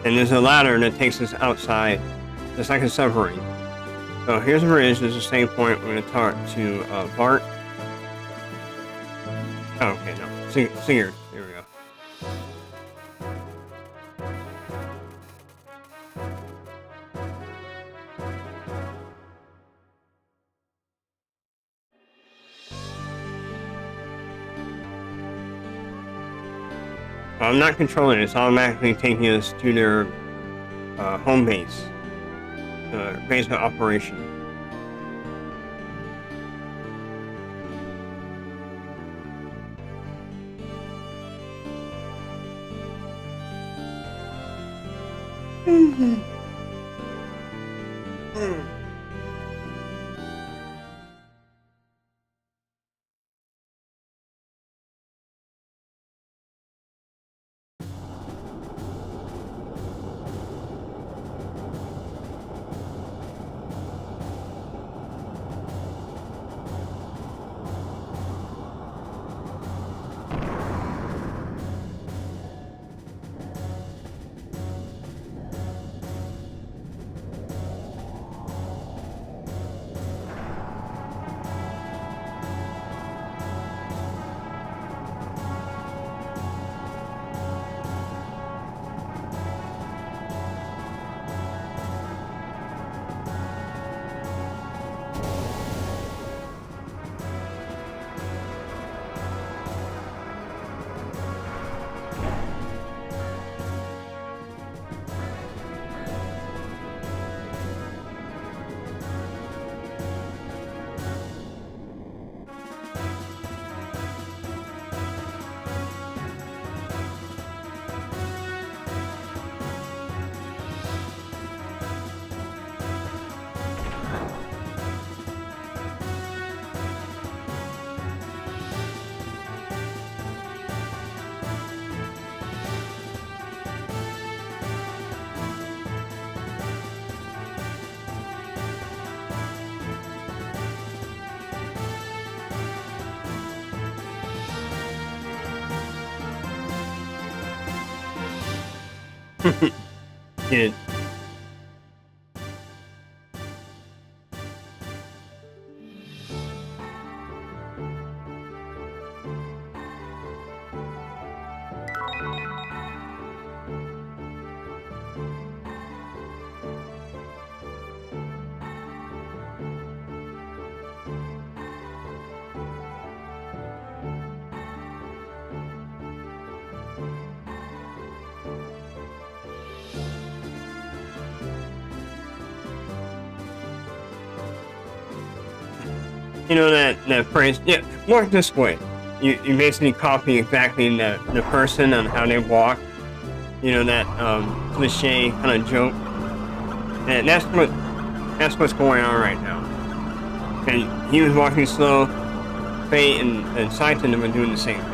And there's a ladder that takes us outside, just like a submarine. So here's the bridge. There's a save point. We're going to talk to Bart. Oh, okay, no. Sigurd. There we go. I'm not controlling it. It's automatically taking us to their home base. Base of operation. Dude. You know that phrase, yeah, walk this way. You basically copy exactly the person and how they walk. You know, that cliche kind of joke. And that's what's going on right now. And he was walking slow. Faye and Saiten were doing the same thing.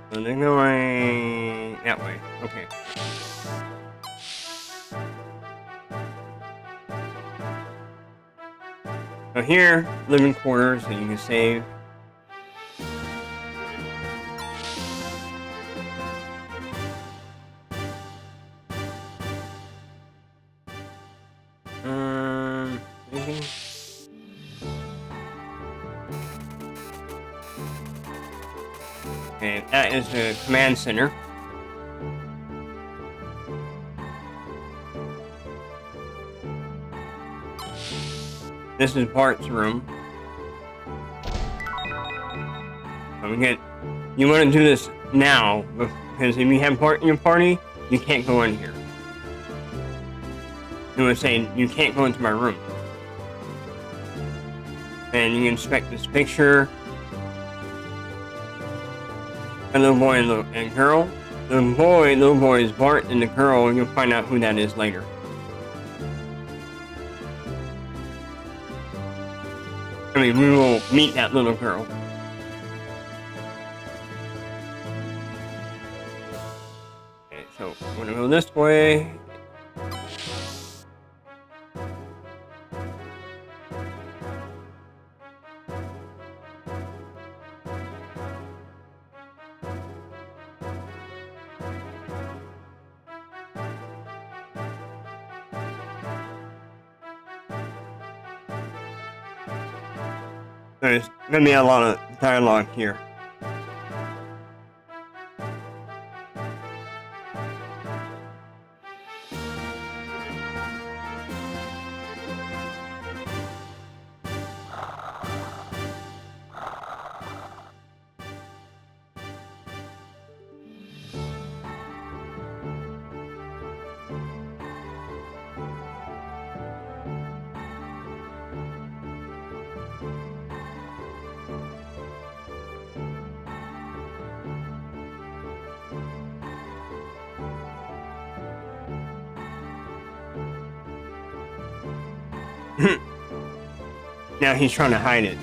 So they're going that way. Okay. So here, living quarters that you can save. Maybe. Okay, that is the command center. This is Bart's room. So you want to do this now, because if you have Bart in your party, you can't go in here. It was saying, you can't go into my room. And you can inspect this picture. A little boy and girl. The little boy is Bart, and the girl, you'll find out who that is later. I mean, we will meet that little girl. Okay, so we're gonna go this way. There's gonna be a lot of dialogue here. Now he's trying to hide it.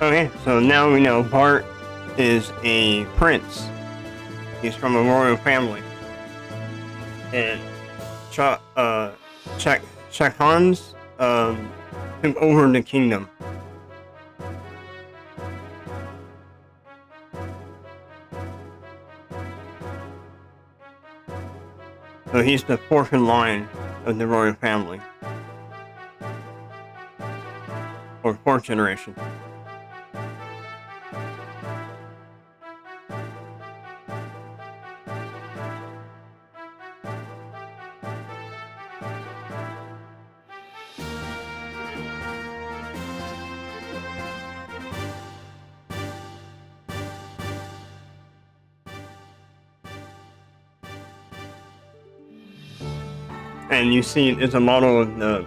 Okay, so now we know Bart is a prince. He's from a royal family. And Hans took over the kingdom. So he's the fourth in line of the royal family. Or fourth generation. And you see there's a model of the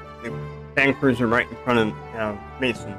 tank cruiser right in front of Mason.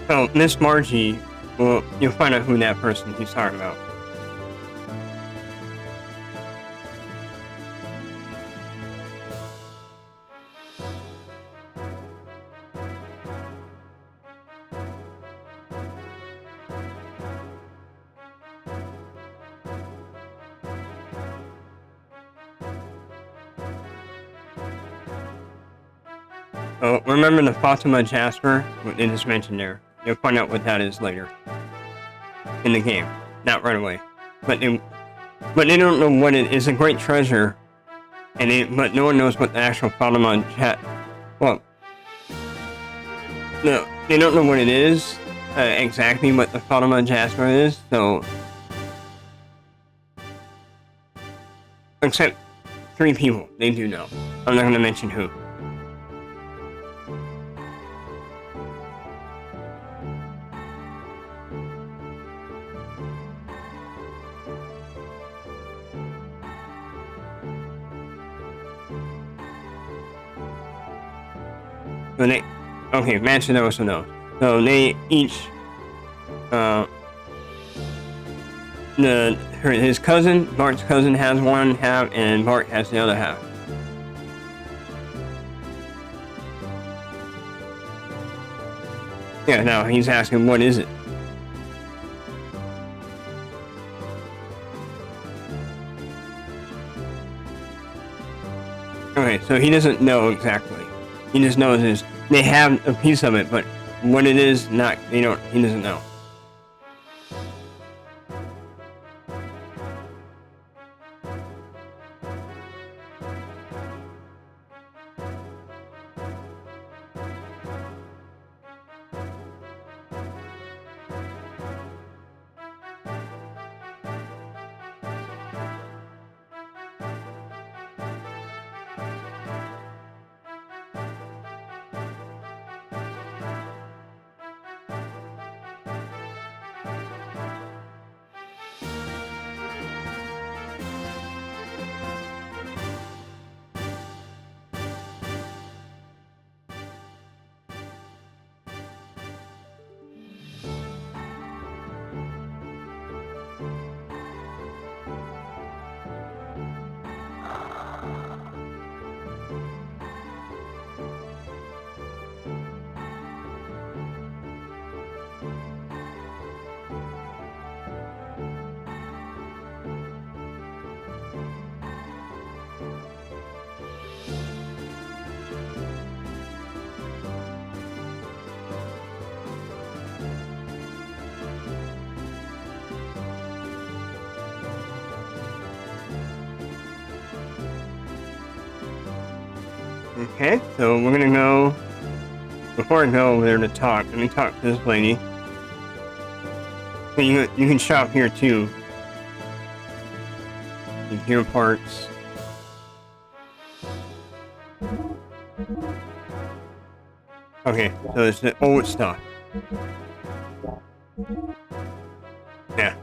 So Miss Margie, well, you'll find out who that person he's talking about. Oh, remember the Fatima Jasper? What they just mentioned there. You'll find out what that is later in the game, not right away. But they don't know what it is. A great treasure, but no one knows what the actual Fatima Well, no, they don't know what it is exactly. What the Fatima Jasper is. So, except 3 people, they do know. I'm not going to mention who. Okay, Manson also knows. So they each, his cousin, Bart's cousin has one half, and Bart has the other half. Yeah, now he's asking, what is it? Okay, so he doesn't know exactly. He just knows is they have a piece of it, but what it is, not he doesn't know. Okay, so we're gonna go. Before I go over there to talk, let me talk to this lady. So you can shop here too. You hear parts. Okay, so it's the old stuff. Yeah.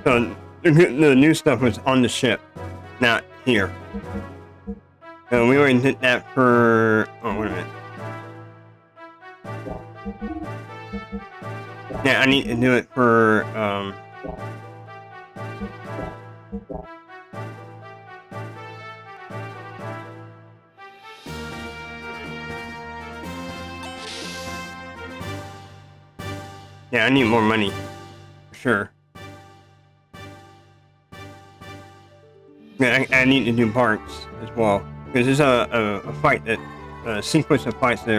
So the new stuff was on the ship, not here. So we already did that for. Oh, wait a minute. Yeah, I need to do it for. Yeah, I need more money. For sure. Yeah, I need to do parts as well. Because there's a fight that. A sequence of fights that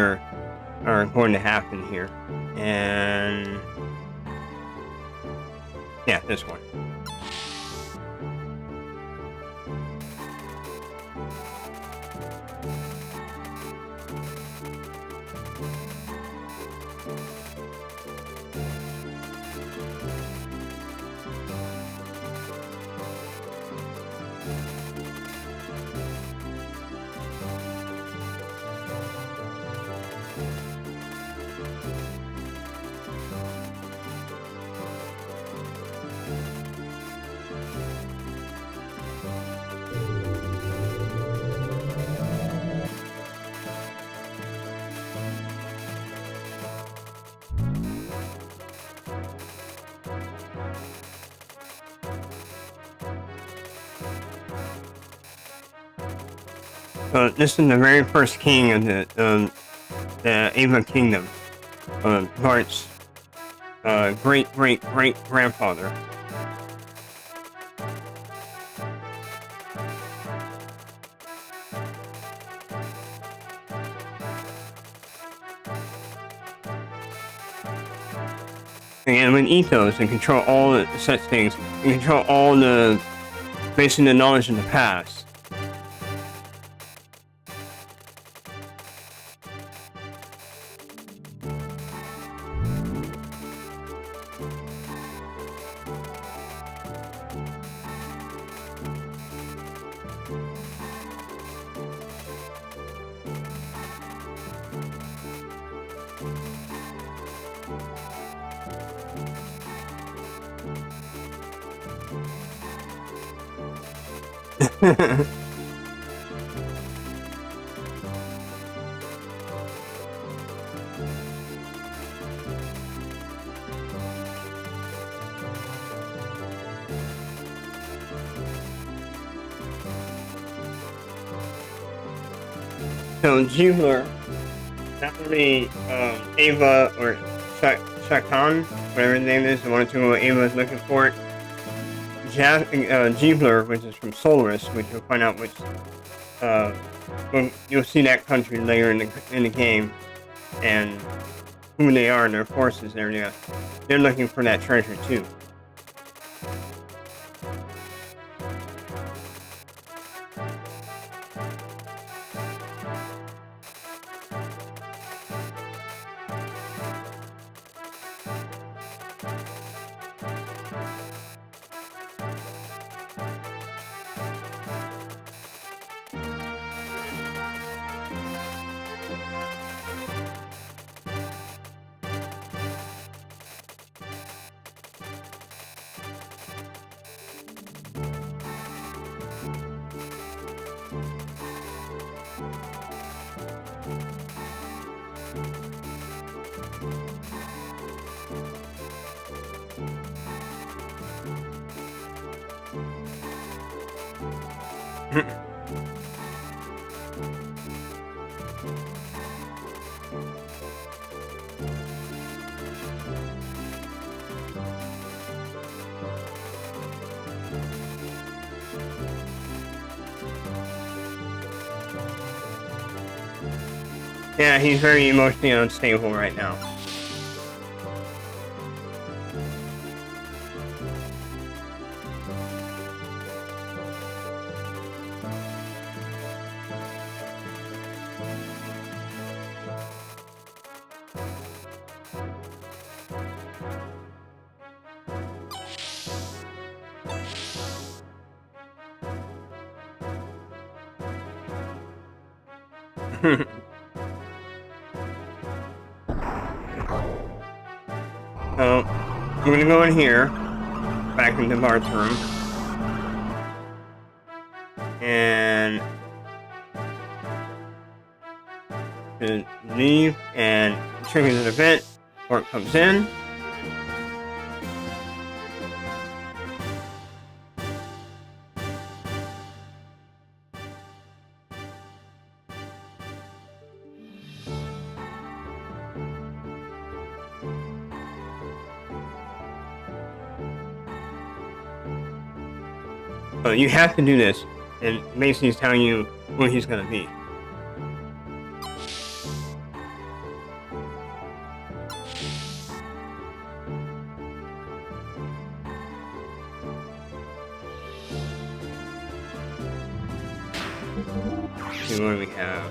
are going to happen here. And. Yeah, this one. This is the very first king of the Ava Kingdom. Bart's great grandfather. And with ethos, and control all the such things, and control all the based on the knowledge in the past. So Jeweler Not really Ava or Shakan, whatever his name is, the one or two Ava is looking for it. Jeebler, which is from Solaris, which you'll find out which you'll see that country later in the game, and who they are and their forces. They're looking for that treasure too. Yeah, he's very emotionally unstable right now. So, I'm gonna go in here, back into Bart's room, and leave and triggers an event, Bart comes in. So you have to do this, and basically he's telling you where he's gonna be. Let's see what do we have.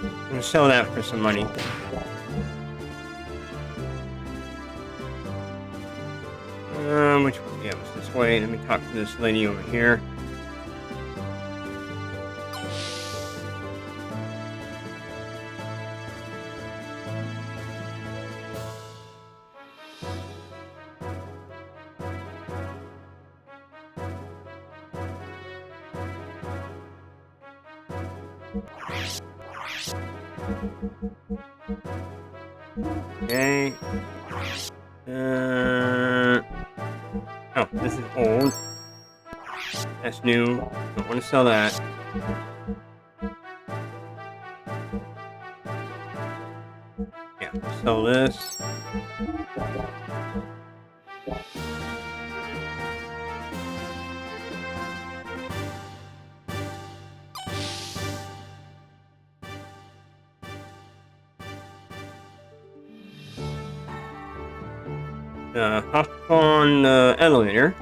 I'm gonna sell that for some money. Yeah, it was this way. Let me talk to this lady over here. Okay. Oh, this is old. That's new. Don't want to sell that. Yeah, we'll sell this. Hop on the elevator.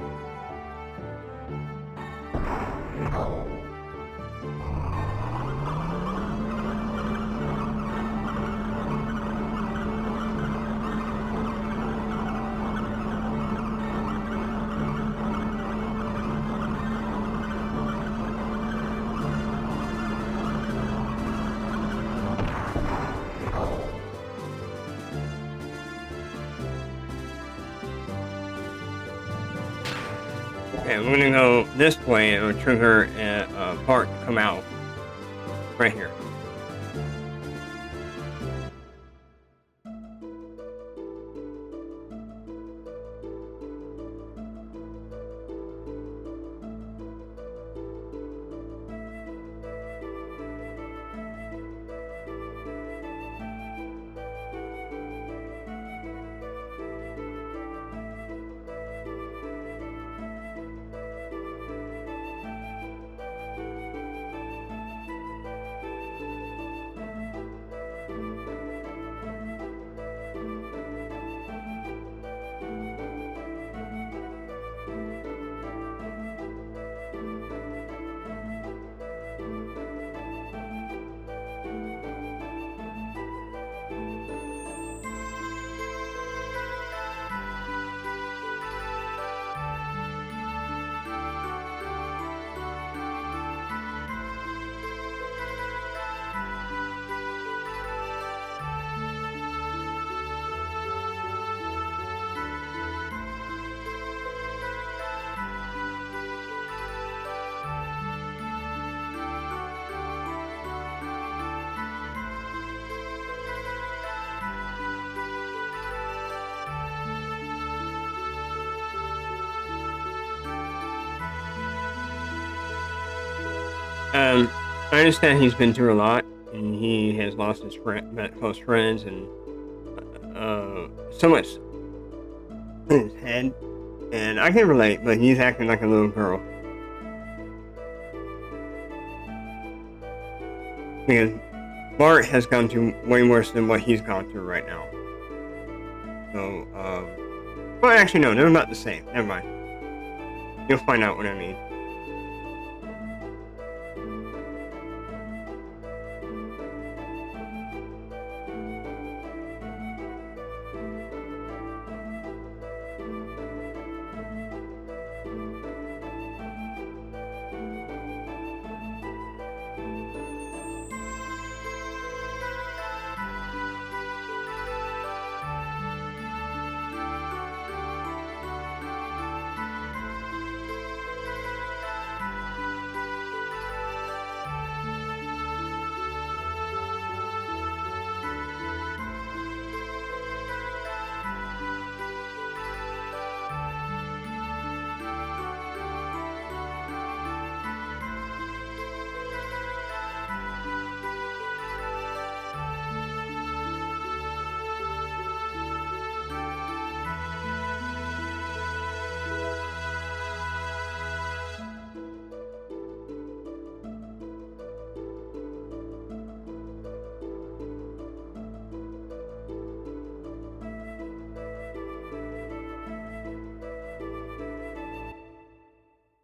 Okay, we're gonna go this way. It'll trigger a part to come out right here. I understand he's been through a lot, and he has lost his close friends, and so much in his head. And I can relate, but he's acting like a little girl. Because Bart has gone through way worse than what he's gone through right now. So, well, actually, no, they're about the same. Never mind. You'll find out what I mean.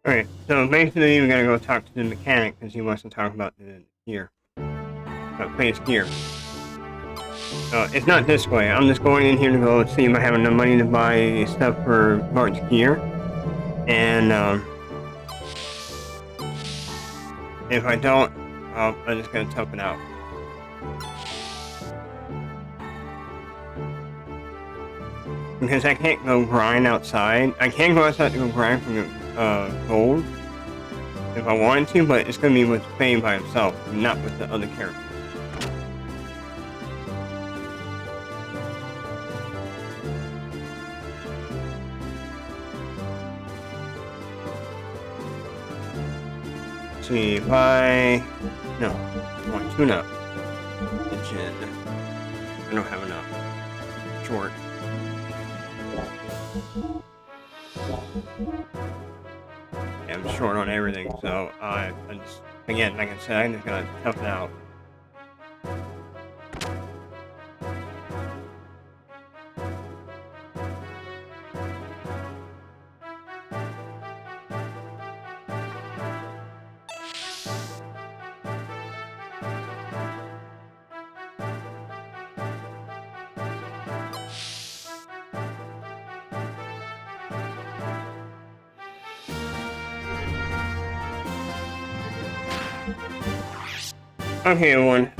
Alright, so basically we gotta go talk to the mechanic because he wants to talk about the gear. Place gear. It's not this way. I'm just going in here to go see if I have enough money to buy stuff for Bart's gear. And if I don't, I'm just gonna tough it out. Because I can't go grind outside. I can go outside to go grind for gold if I wanted to, but it's gonna be with Fame by himself, not with the other characters. Let's see if I want to tune up the gen. I don't have enough. Short. Yeah, I'm short on everything, so I just, again, like I said, I'm just gonna tough it out. Okay, everyone.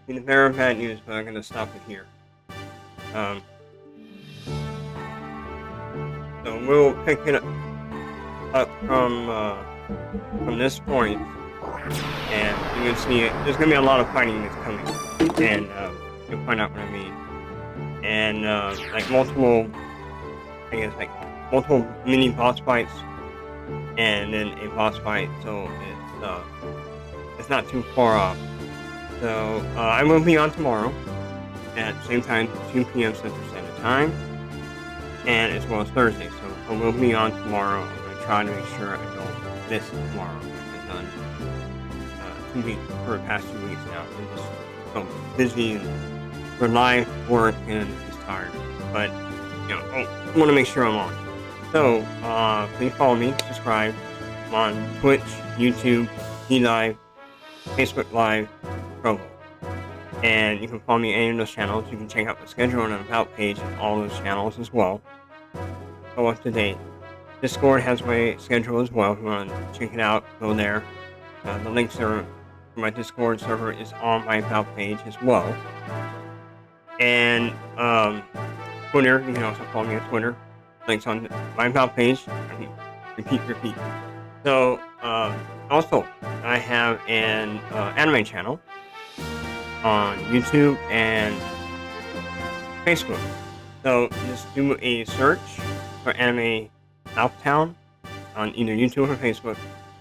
It's very bad news, but I'm gonna stop it here. So we'll pick it up from this point, and you can see it. There's gonna be a lot of fighting that's coming, and you'll find out what I mean. And like multiple mini boss fights, and then a boss fight. So it's not too far off. So I will be on tomorrow at the same time, 2 p.m. Central Standard Time, and as well as Thursday. So I will be on tomorrow. I'm going to try to make sure I don't miss tomorrow. I've done 2 weeks for the past 2 weeks now. I'm just so busy and for life, work, and just tired. But I want to make sure I'm on. So please follow me, subscribe. I'm on Twitch, YouTube, DLive, Facebook Live, Provo. And you can follow me on any of those channels. You can check out the schedule and about page on all those channels as well. Go up to date. Discord has my schedule as well. If you want to check it out, go there. The links for my Discord server is on my about page as well. And Twitter, you can also follow me on Twitter. Links on my about page. Repeat. So, also, I have an anime channel on YouTube and Facebook. So, just do a search for Anime Southtown on either YouTube or Facebook,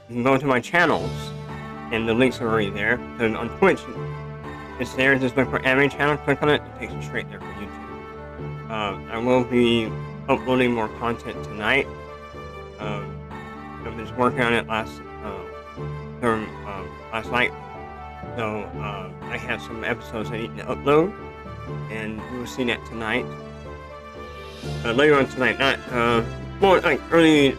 you can go to my channels, and the links are already there. So on Twitch, it's there. Just look for anime channel, click on it, it takes you straight there for YouTube. I will be uploading more content tonight. I've been working on it last night, so I have some episodes I need to upload, and you will see that tonight. Later on tonight, not more like early,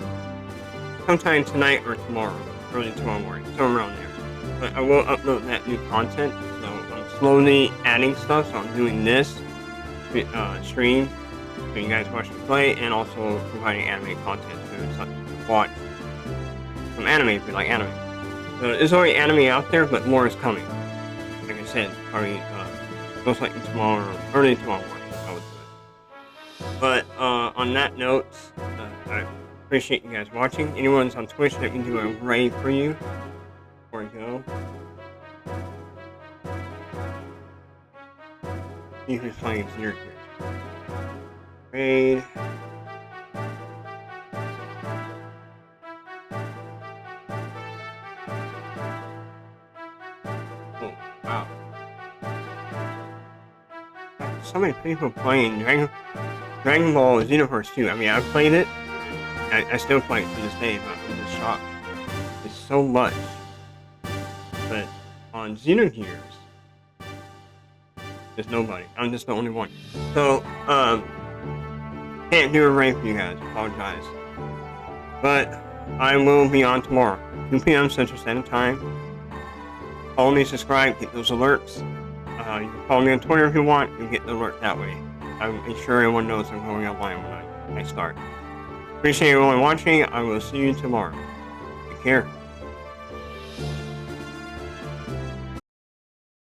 sometime tonight or tomorrow, early tomorrow morning, somewhere around there. But I will upload that new content. So I'm slowly adding stuff. So I'm doing this stream, so you guys watch me play, and also providing anime content to watch some anime if you like anime. So there's already anime out there, but more is coming. Like I said, probably most likely tomorrow or early tomorrow morning. I would do it. But on that note, I appreciate you guys watching. Anyone's on Twitch, let me do a raid for you before I go. See who's playing Xenogears. Raid. Oh, wow. So many people playing Dragon Ball Xenogears 2. I mean, I've played it. I still play it to this day, but I'm just shocked. It's so much. But on Xenogears, there's nobody. I'm just the only one. So, can't do a raid for you guys. Apologize. But I will be on tomorrow, 2 p.m. Central Standard Time. Follow me, subscribe, get those alerts. You can follow me on Twitter if you want. You'll get the alert that way. I'll make sure everyone knows I'm going online when I start. Appreciate everyone watching. I will see you tomorrow. Take care.